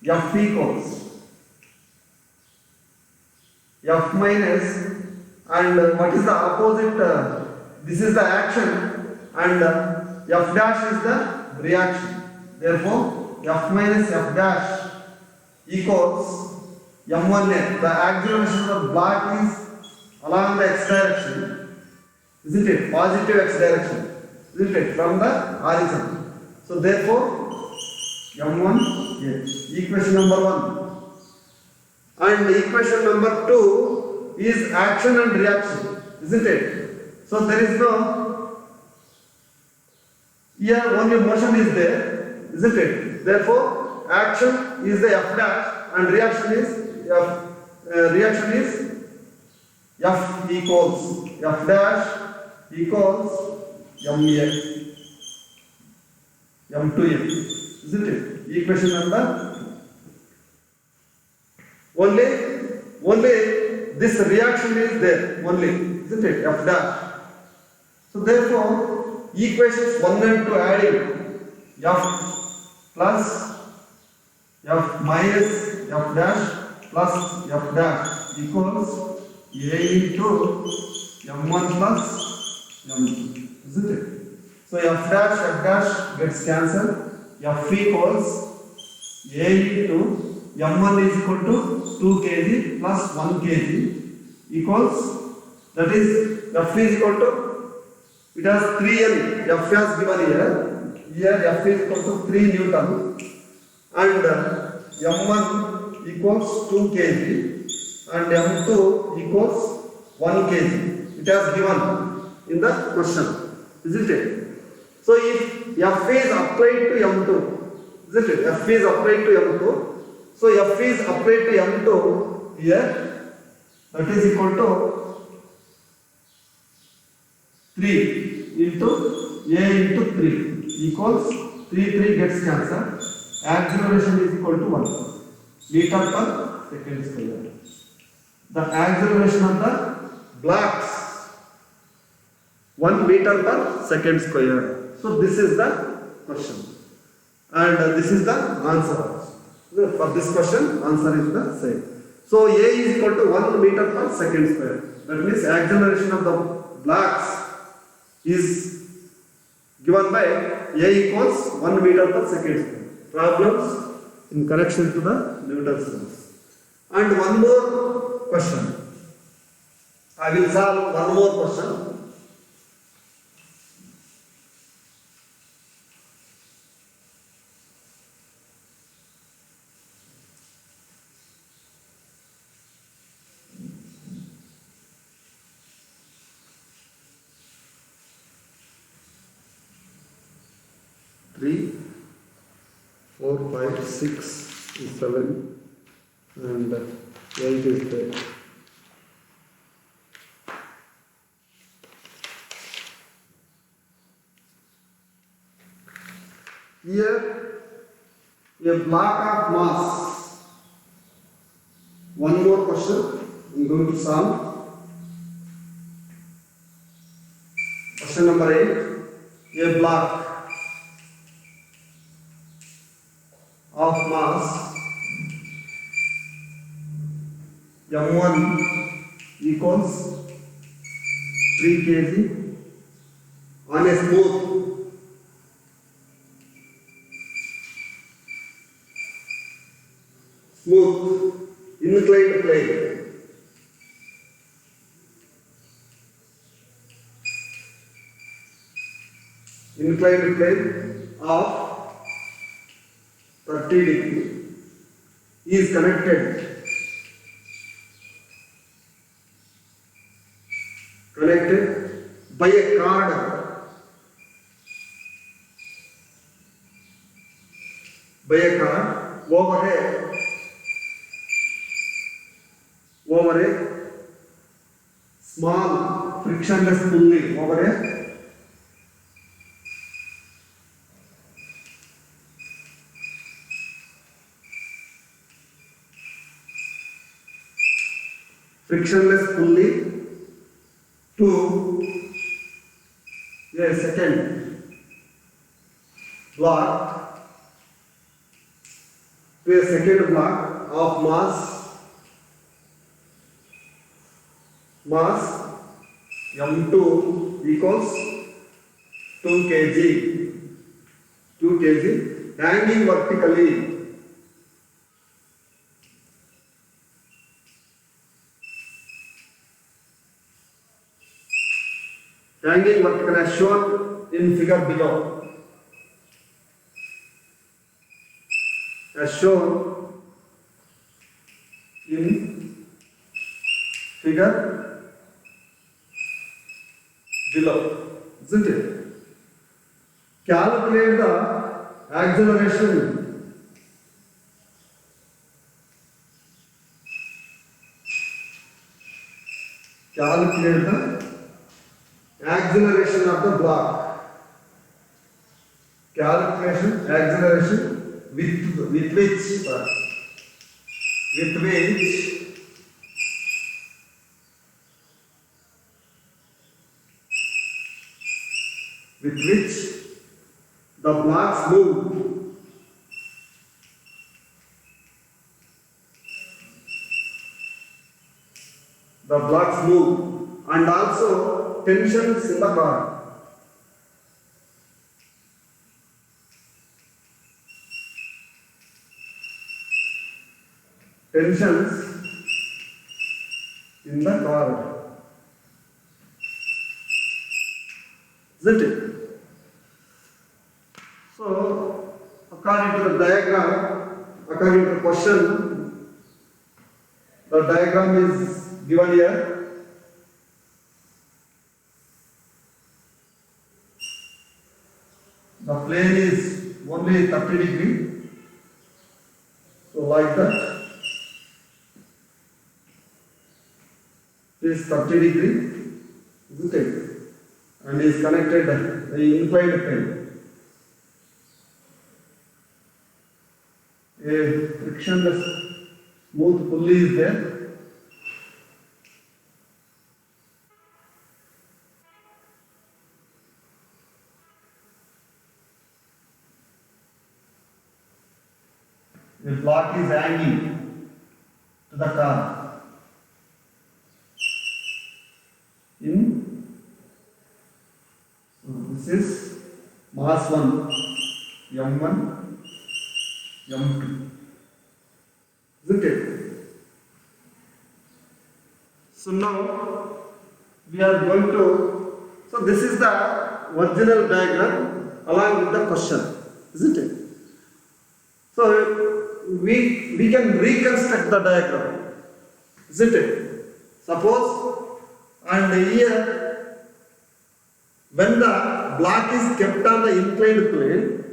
F equals F minus, and what is the opposite? This is the action and F dash is the reaction. Therefore, F minus F dash equals M1N. The acceleration of the block is along the x direction, isn't it? Positive x direction, isn't it? From the horizon. So therefore, M1, equation number 1. And equation number 2 is action and reaction, isn't it? So there is no, here only motion is there, isn't it? Therefore, action is the F dash and reaction is F equals F dash equals MA. m2m, isn't it? Equation number only this reaction is there only, isn't it? F dash. So therefore, equations 1 and 2 adding f plus f minus f dash plus f dash equals a into m1 plus m2, isn't it? So f dash gets cancelled. F equals a into m1 is equal to 2 kg plus 1 kg equals, that is f is equal to, it has 3N, F has given here F is equal to 3 Newton and M1 equals 2 kg and M2 equals 1 kg. It has given in the question, isn't it? So if F is applied to M2, isn't it? F is applied to M2. So F is applied to M2 here, that is equal to 3 into A into 3 equals 3 gets cancelled. Acceleration is equal to 1 meter per second square. The acceleration of the blocks 1 meter per second square. So this is the question and this is the answer. For this question, answer is the same. So A is equal to 1 meter per second square. That means acceleration of the blocks is given by A equals 1 meter per second square. Problems in correction to the Newton's laws. And one more question. I will solve one more question. Three, 4, 5, 6, 7 and 8 is there. Here a block of mass. One more question I am going to solve. Question number 8. A block of mass m1 equals 3 kg on a smooth inclined plane. Inclined plane of 30 degree is connected by a cord over a small frictionless pulley over a frictionless pulley to a second block of mass m2 equals 2 kg hanging vertically as shown in figure below. As shown in figure below, isn't it? Calculate the acceleration of the block calculation acceleration with which the blocks move. The blocks move, and also tensions in the car. Tensions in the car. Isn't it? So, according to the diagram, according to the question, the diagram is given here. The plane is only 30 degree. So like that. This is 30 degree, isn't it? And is connected the inclined plane. A frictionless smooth pulley is there. The block is hanging to the car. This is mass 1, M1, M2. Isn't it? So now we are going to, so this is the original diagram along with the question, isn't it? So we can reconstruct the diagram, isn't it? Suppose, and here when the block is kept on the inclined plane,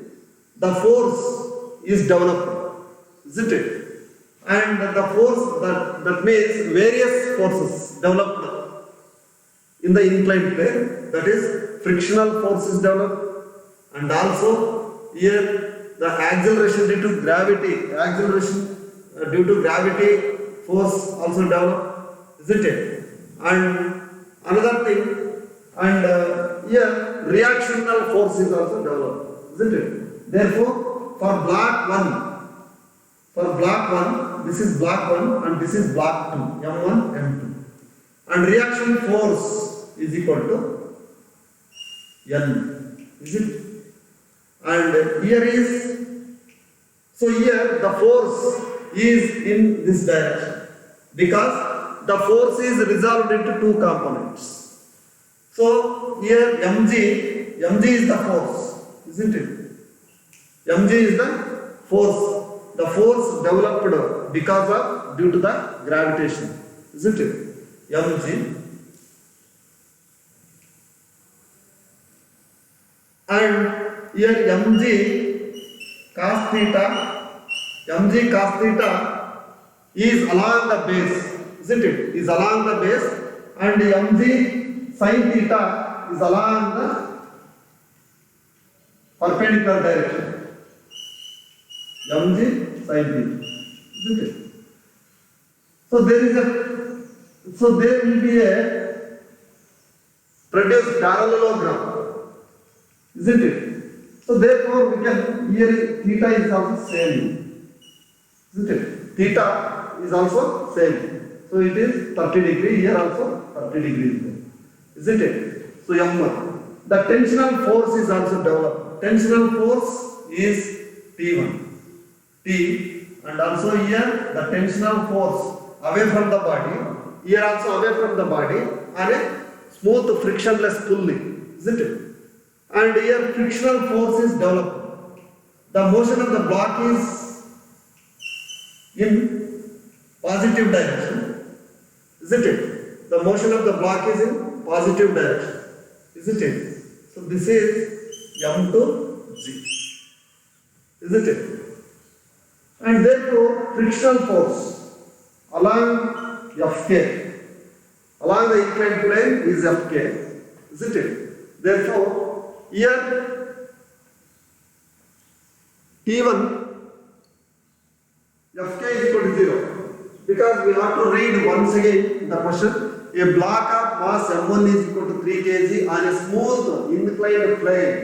the force is developed, isn't it? And the force, that means various forces developed in the inclined plane, that is frictional force is developed, and also here the acceleration due to gravity force also developed, isn't it? And another thing, and here reactional force is also developed, isn't it? Therefore, for block 1, this is block 1 and this is block 2, M1, M2. And reaction force is equal to N, is it? And here is, so here the force is in this direction because the force is resolved into two components. So here mg is the force, isn't it? Mg is the force developed because of, due to the gravitation, isn't it? Mg. And here mg cos theta is along the base, isn't it? Is along the base, and mg sin theta is along the perpendicular direction. Mg sin theta, isn't it? So there will be a produced parallelogram, isn't it? So therefore we can, here theta is also same, isn't it? Theta is also same. So it is 30 degree, here also 30 degrees, isn't it? So M1. The tensional force is also developed. Tensional force is T1. T, and also here the tensional force away from the body, here also away from the body, on a smooth frictionless pulley, isn't it? And here frictional force is developed. The motion of the block is in positive direction, isn't it? The motion of the block is in positive direction, isn't it? So this is M to G, isn't it? And therefore frictional force along Fk, along the inclined plane is Fk, isn't it? Therefore here T1 Fk is equal to 0, because we have to read once again the question. A block of mass m1 is equal to 3 kg on a smooth inclined plane.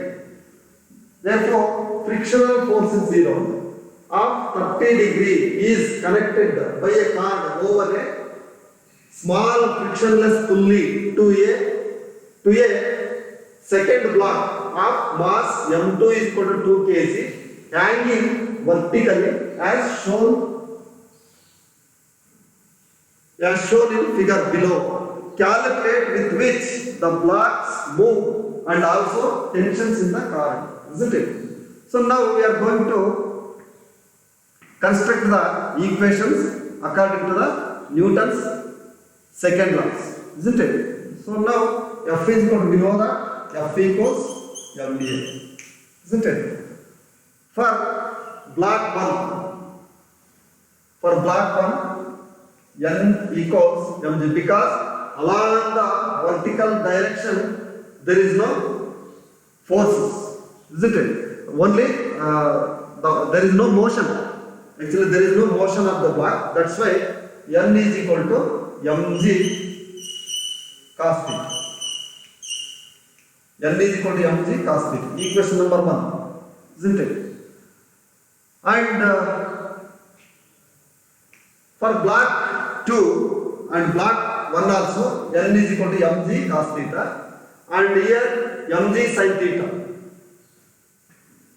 Therefore, frictional force is 0 of 30 degree is connected by a cord over a small frictionless pulley to a second block of mass m2 is equal to 2 kg hanging vertically as shown in figure below. Calculate with which the blocks move and also tensions in the cord, isn't it? So now we are going to construct the equations according to the Newton's second laws, isn't it? So now F is equal to, we know that F equals MA, isn't it? For block 1, N equals mg, because along the vertical direction there is no forces, isn't it? Only there is no motion. Actually, there is no motion of the block. That's why N is equal to mg cos theta. N is equal to mg cos theta. Equation number 1, isn't it? And for block 2 and block 1 also, N is equal to mg cos theta, and here mg sin theta.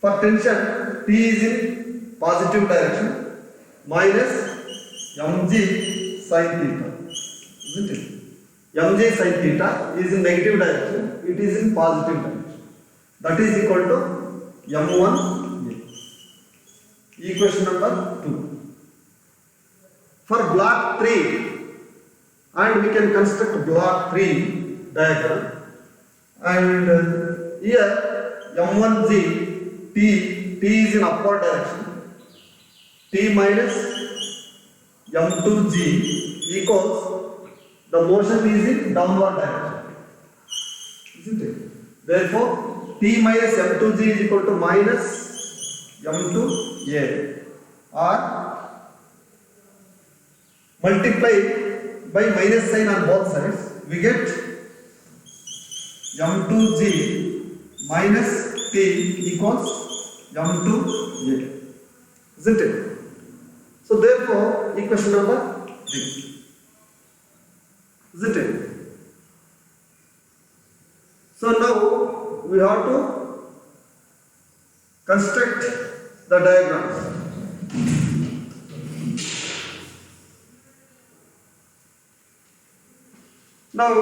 For tension, T is in positive direction, minus mg sin theta, isn't it? Mg sin theta is in negative direction, it is in positive direction. That is equal to m1 a. Equation number 2. For block 3, and we can construct block 3 diagram, and here m1g t is in upward direction, t minus m2g equals, the motion is in downward direction, isn't it? Therefore t minus m2g is equal to minus m2a, or multiply by minus sign on both sides, we get m2g minus t equals m2a, isn't it? So therefore equation number 3, isn't it? So now we have to construct the diagrams. Now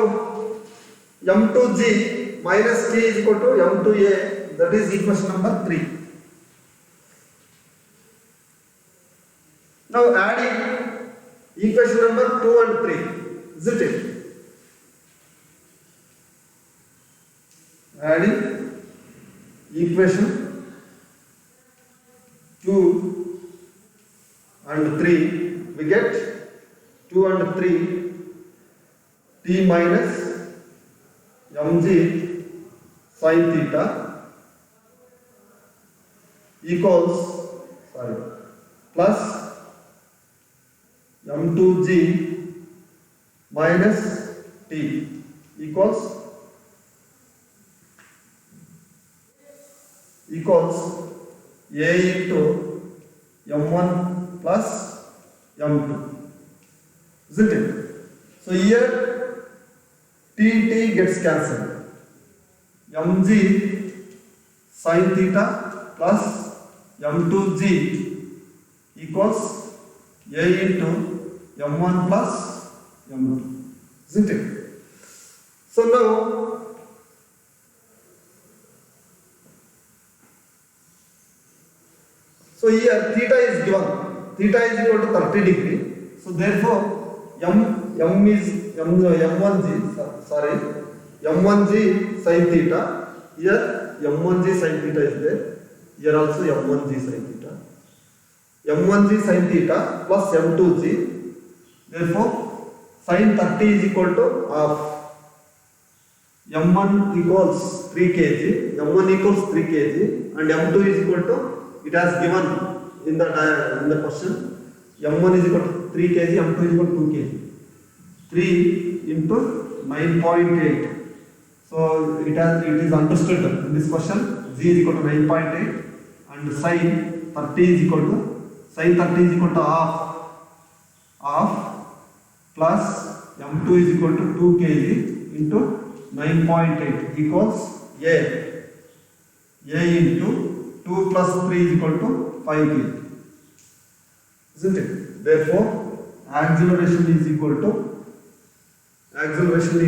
m2g minus t is equal to m2a, that is equation number 3. Now adding equation number 2 and 3, isn't it? Adding equation 2 and 3, we get 2 and 3 t minus mg sin theta equals, plus m2g minus t equals a into m1 plus m2, isn't it? So here t gets cancelled. mg sin theta plus m2g equals a into m1 plus m2, isn't it? So now here theta is given. Theta is equal to 30 degree. So therefore m1g sin theta. Here m1g sin theta is there. Here also m1g sin theta. m1g sin theta plus m2g. Therefore sin 30 is equal to half. m1 equals 3 kg. m1 equals 3 kg and m2 is equal to it has given in the question. M1 is equal to 3 kg, M2 is equal to 2 kg. 3 into 9.8. So it is understood in this question. Z is equal to 9.8 and sin 30 is equal to half plus M2 is equal to 2 kg into 9.8 equals A into 2 plus 3 is equal to 5 kg. Isn't it? Therefore, acceleration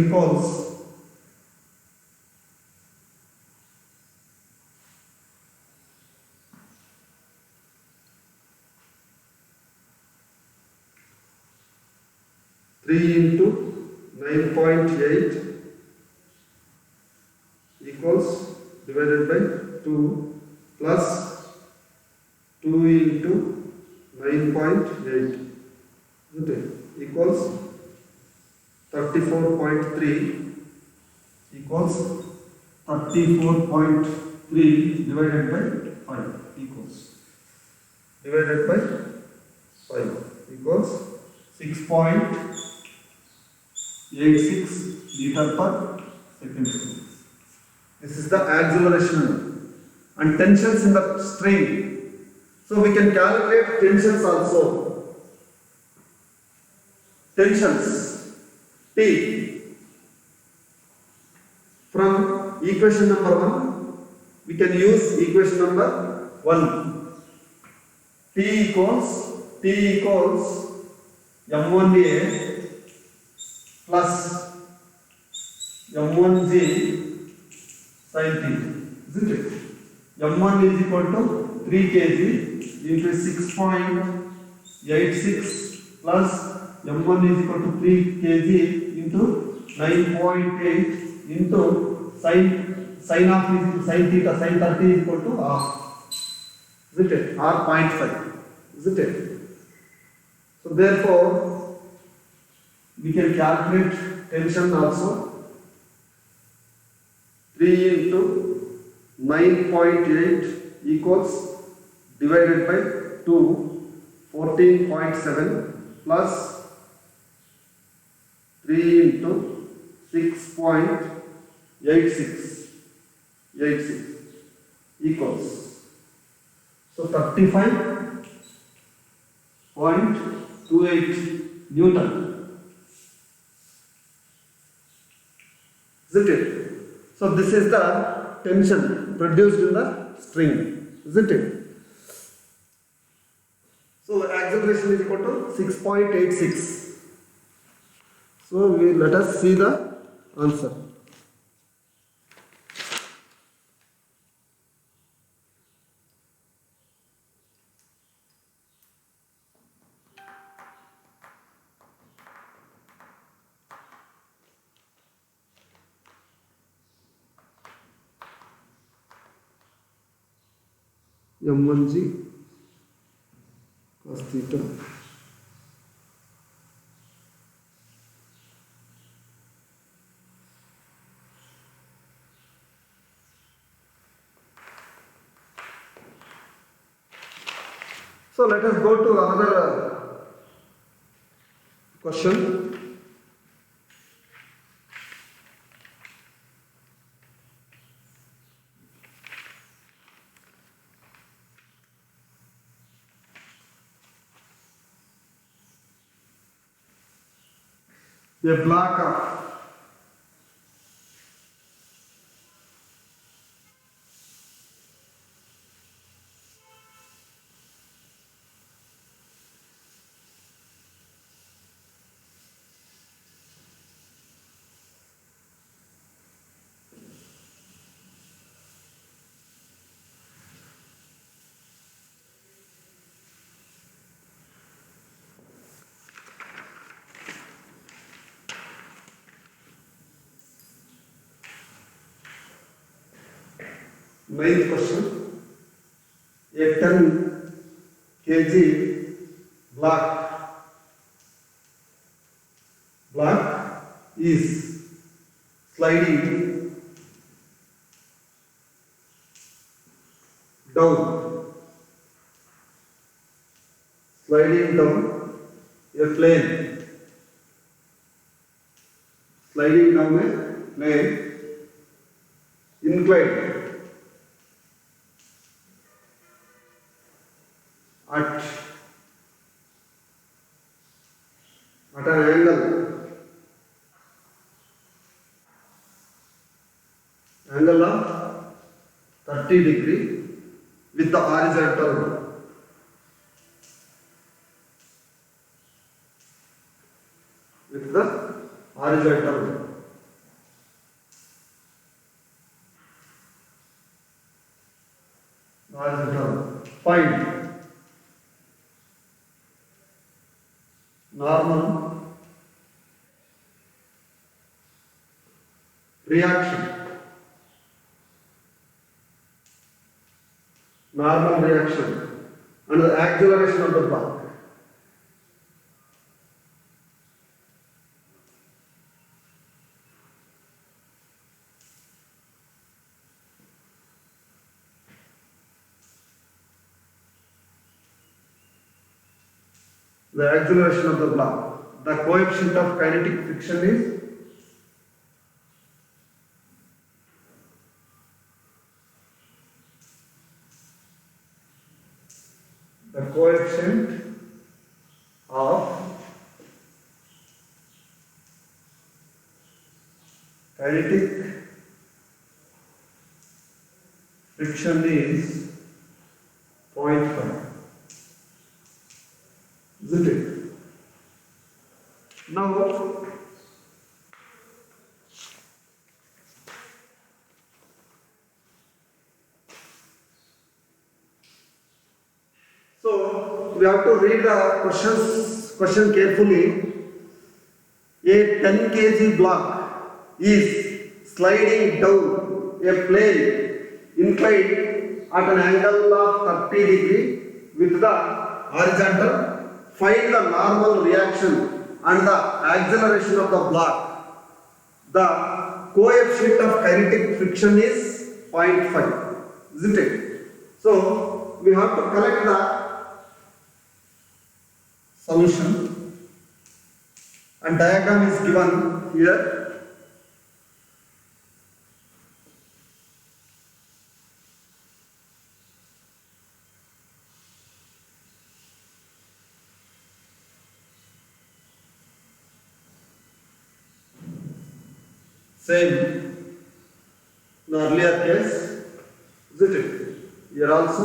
equals 3 into 9.8 equals divided by 2 plus 2 into 9.8 equals 34.3 equals 34.3 divided by 5 equals 6.86 meter per second square. This is the acceleration and tensions in the string. So we can calculate tensions also. Tensions T from equation number 1. We can use equation number 1. T equals M1A plus M1G sin theta, isn't it? M1 is equal to 3 kg into 6.86 plus M1 is equal to 3 kg into 9.8 into sin theta, sin 30 is equal to half, isn't it? R 0.5, isn't it? So therefore, we can calculate tension also. 3 into 9.8 equals divided by 2, 14.7 plus 3 into 6.86 equals, so 35.28 Newton. Isn't it? So this is the tension produced in the string, isn't it? So acceleration is equal to 6.86. So let us see the answer. M1G cos theta so let us go to another question. A block of ninth question. A 10 kg block is sliding down sliding down a plane, sliding down a plane, inclined at an angle of 30 degree with the horizontal horizontal. Find normal reaction, and the acceleration of the block. The acceleration of the block. The coefficient of kinetic friction is kinetic friction is 0.5. Isn't it? Now, so we have to read the question carefully. A 10 kg block is sliding down a plane inclined at an angle of 30 degree with the horizontal. Find the normal reaction and the acceleration of the block. The coefficient of kinetic friction is 0.5, isn't it? So we have to collect the solution, and diagram is given here. Same in earlier case, isn't it? Here also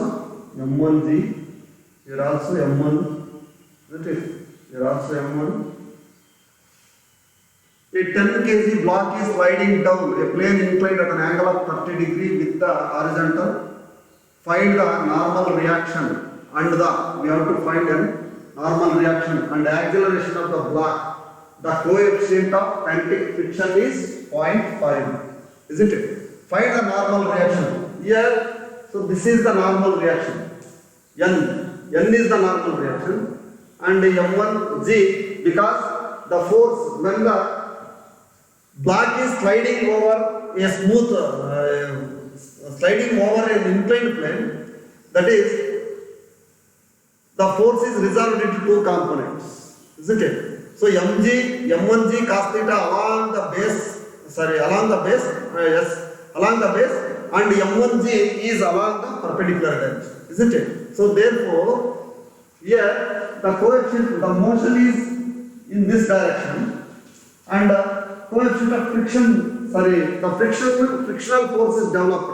M1G, here also M1, isn't it? Here also M1. A 10 kg block is sliding down a plane inclined at an angle of 30 degree with the horizontal. Find the normal reaction and we have to find a normal reaction and acceleration of the block. The coefficient of kinetic friction is 0.5, isn't it? Find the normal reaction. Here, so this is the normal reaction. N is the normal reaction, and M1G, because the force when the block is sliding over a smooth, sliding over an inclined plane, that is, the force is resolved into two components, isn't it? So M1G cos theta along the base, and M1G is along the perpendicular direction, isn't it? So therefore, here the coefficient, the motion is in this direction, and coefficient of friction, the frictional force is developed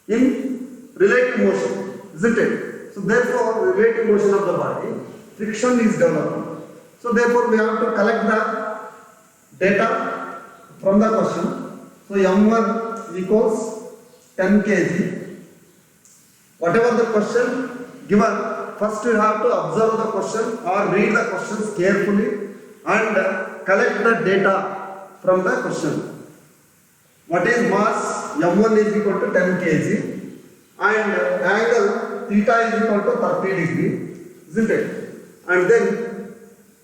in relative motion, isn't it? So therefore, relative motion of the body, friction is developed. So therefore, we have to collect the data from the question. So M1 equals 10 kg. Whatever the question given, first you have to observe the question or read the questions carefully and collect the data from the question. What is mass? M1 is equal to 10 kg and angle theta is equal to 30 degree, isn't it? And then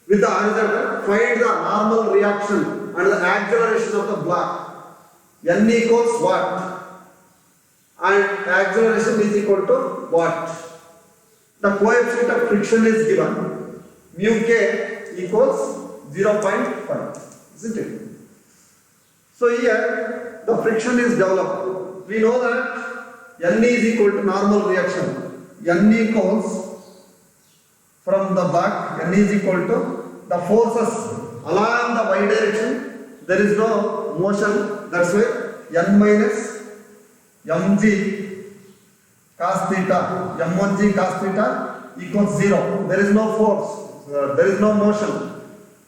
with the horizontal, find the normal reaction and the acceleration of the block. N equals what? And acceleration is equal to what? The coefficient of friction is given, mu k equals 0.5, isn't it? So here the friction is developed. We know that N is equal to normal reaction. N equals from the back, N is equal to the forces along the y direction. There is no motion. That's why N minus mg cos theta, m1g cos theta equals 0. There is no force, there is no motion,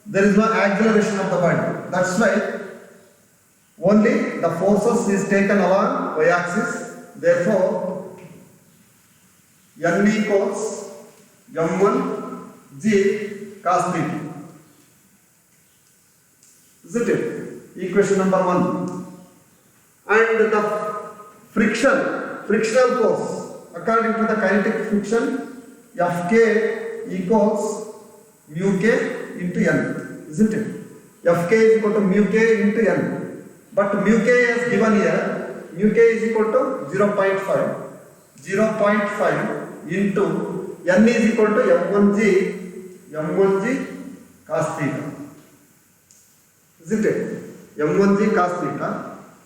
there is no acceleration of the body. That's why only the forces is taken along y-axis. Therefore, N equals m1g cos theta. Isn't it? Equation number 1. And the frictional force, according to the kinetic friction, Fk equals mu k into N. Isn't it? Fk is equal to mu k into N. But mu k is given here. Mu k is equal to 0.5. 0.5 into N is equal to m1g cos theta. Isn't it? m1g cos theta.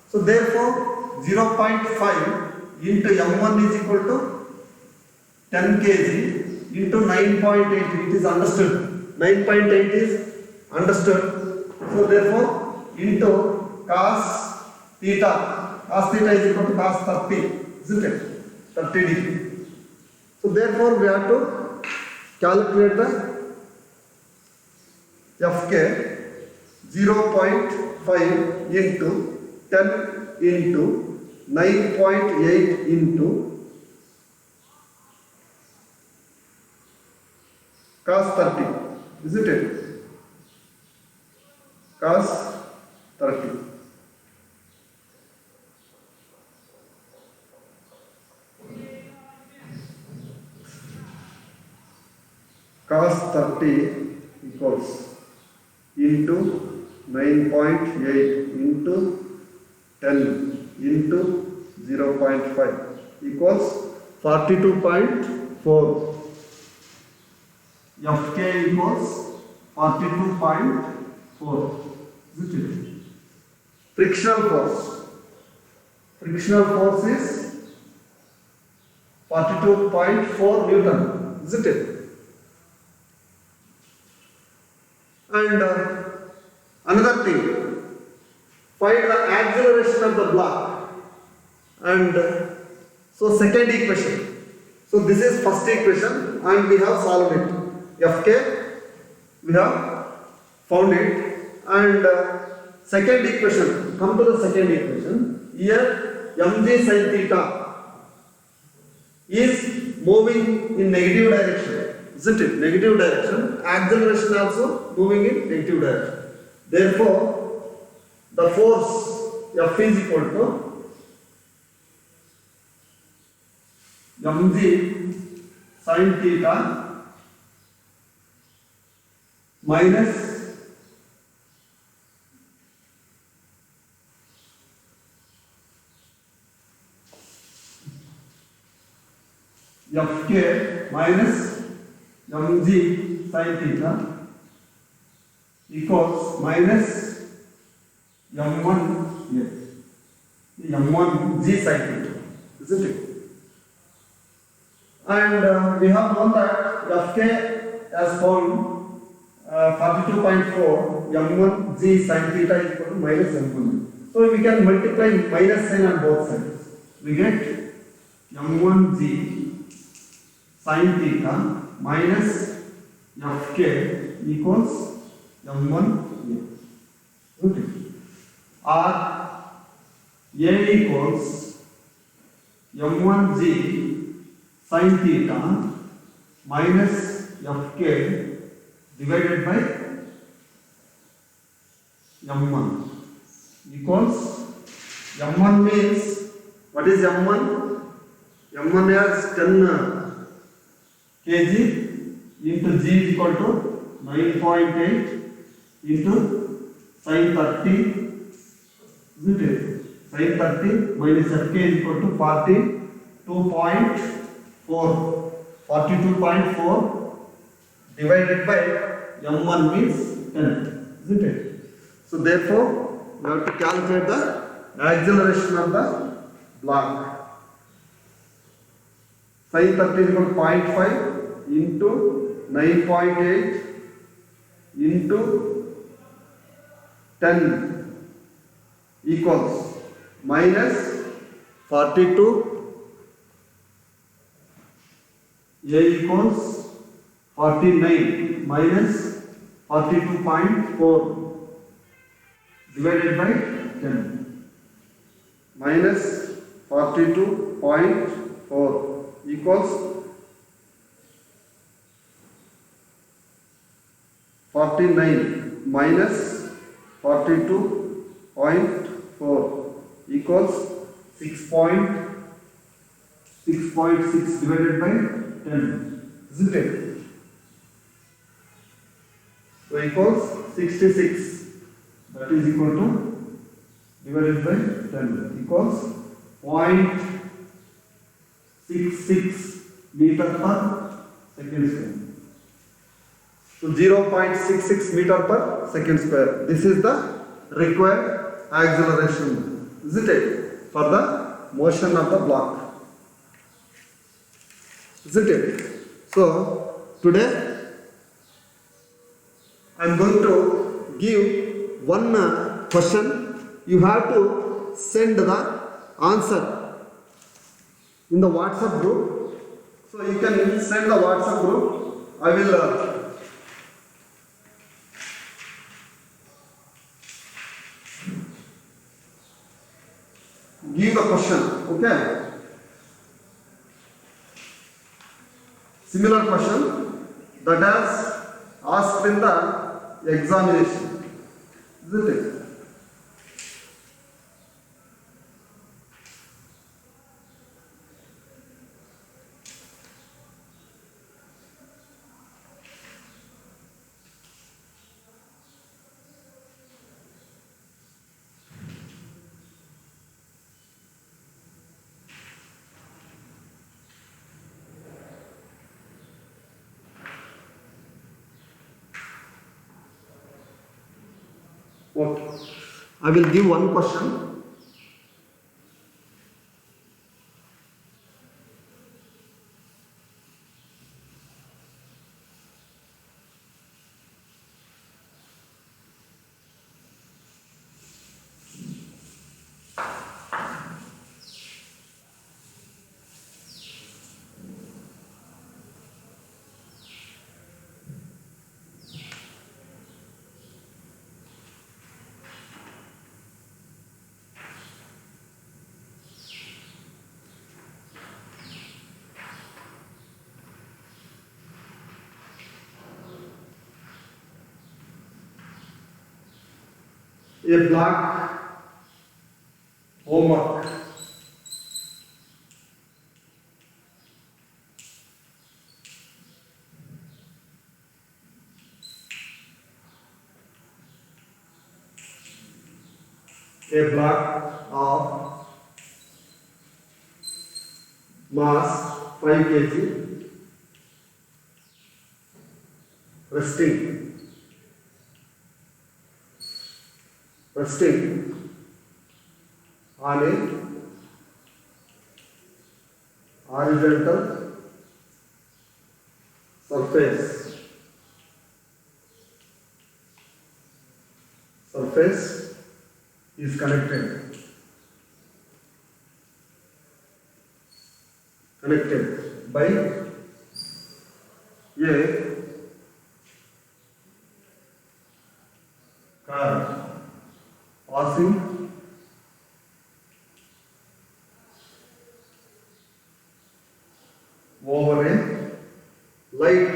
So therefore 0.5 into m1 is equal to 10 kg into 9.8. It is understood. 9.8 is understood. So therefore into cos theta. Cos theta is equal to cos 30. Isn't it? 30 degree. So therefore we have to calculate the Fk. 0.5 into 10 into 9.8 into cos 30. Isn't it? Cos 30. Cos 30 equals into 9.8 into 10 into 0.5 equals 42.4. Fk equals 42.4. Isn't it? Frictional force. Frictional force is 42.4 Newton. Isn't it? And another thing, find the acceleration of the block. And so second equation. So this is first equation and we have solved it. Fk, we have found it. And second equation, come to the second equation. Here mg sin theta is moving in negative direction. Isn't it? Negative direction. Acceleration also moving in negative direction. Therefore, the force F is equal to mg sin theta minus Fk minus mg sin theta equals minus m1 here, m1 g sin theta, isn't it? And we have known that Fk as found 42.4, m1 g sin theta is equal to minus m1. So we can multiply minus sign on both sides. We get m1 g sin theta minus Fk equals m1 here. Okay. Or A equals m1g sin theta minus Fk divided by m1 equals m1 means what is m1? m1 has 10 kg into g is equal to 9.8 into sin 30, isn't it? Sin 30 minus Fk is equal to 42.4. 42.4 divided by m1 means 10, isn't it? So therefore, we have to calculate the acceleration of the block. Sin 30 is equal to 0.5 into 9.8 into 10 equals minus 42. A equals 49 minus 42.4 divided by 10 minus 42.4 equals 49 minus 42.4 equals 6.6 divided by 10, isn't it? So equals 66, that is equal to divided by 10 equals 0.66 meter per second square. So 0.66 meter per second square. This is the required acceleration, isn't it, for the motion of the block, isn't it? So today I am going to give one question. You have to send the answer in the WhatsApp group. So you can send the WhatsApp group. I will give the question, okay? Similar question that has asked in the examination, isn't it? Okay. I will give one question. A block homework. A block of mass 5 kg resting on a horizontal surface. Surface is connected by a car passing over a light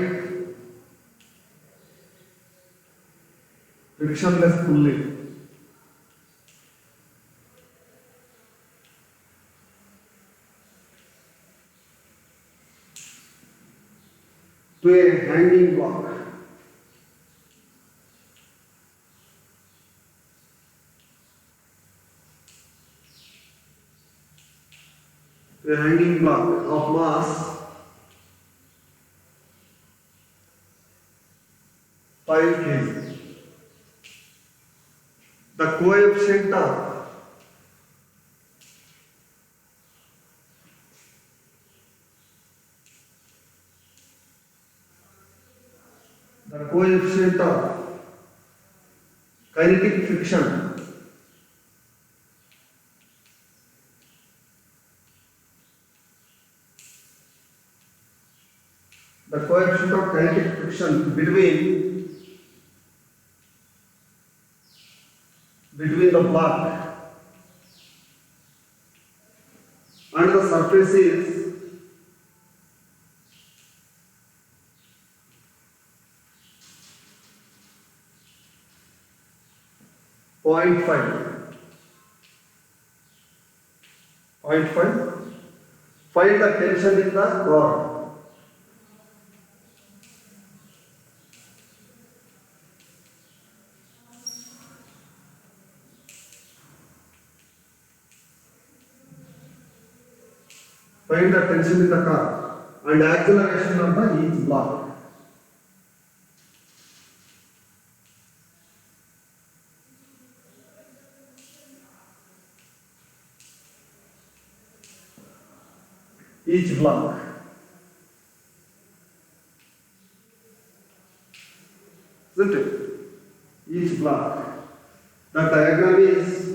frictionless pulley. To a hanging block. A hanging block of mass 5 kg. The coefficient of kinetic friction between the block and the surface is 0.5. Find the tension in the core. Find the tension in the car and acceleration of the each block. Each block. Isn't it? Each block. The diagram is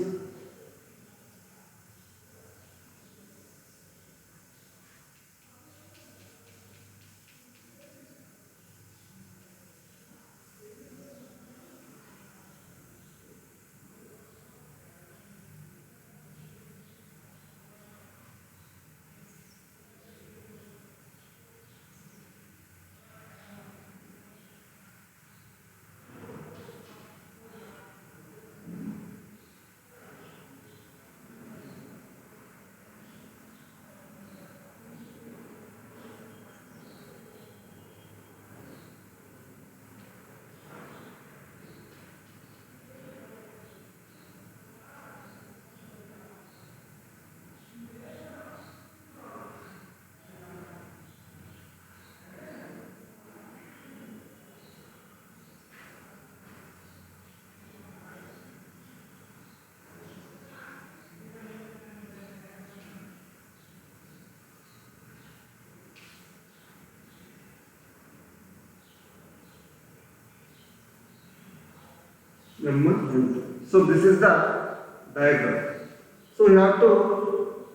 M2. So this is the diagram. So you have to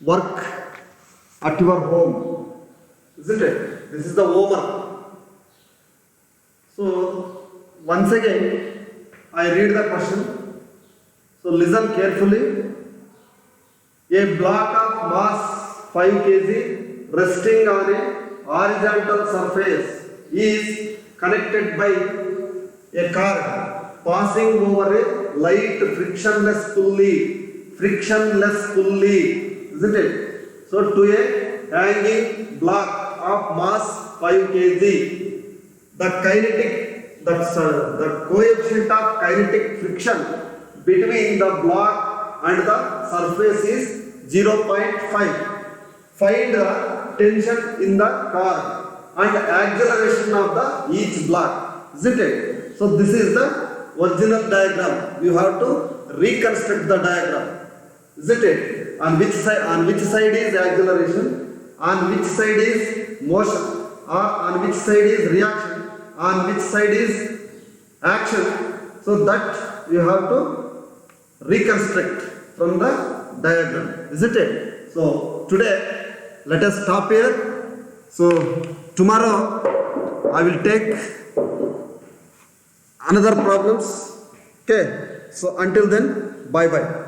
work at your home, isn't it? This is the homework. So once again I read the question. So listen carefully. A block of mass 5 kg resting on a horizontal surface is connected by a car passing over a light frictionless pulley, isn't it? So to a hanging block of mass 5 kg, the coefficient of kinetic friction between the block and the surface is 0.5. Find the tension in the car and acceleration of the each block, isn't it? So this is the original diagram. You have to reconstruct the diagram, isn't it? On which side is acceleration, on which side is motion, or on which side is reaction, on which side is action. So that you have to reconstruct from the diagram, isn't it? So today let us stop here. So tomorrow I will take another problems. Okay. So until then, bye bye.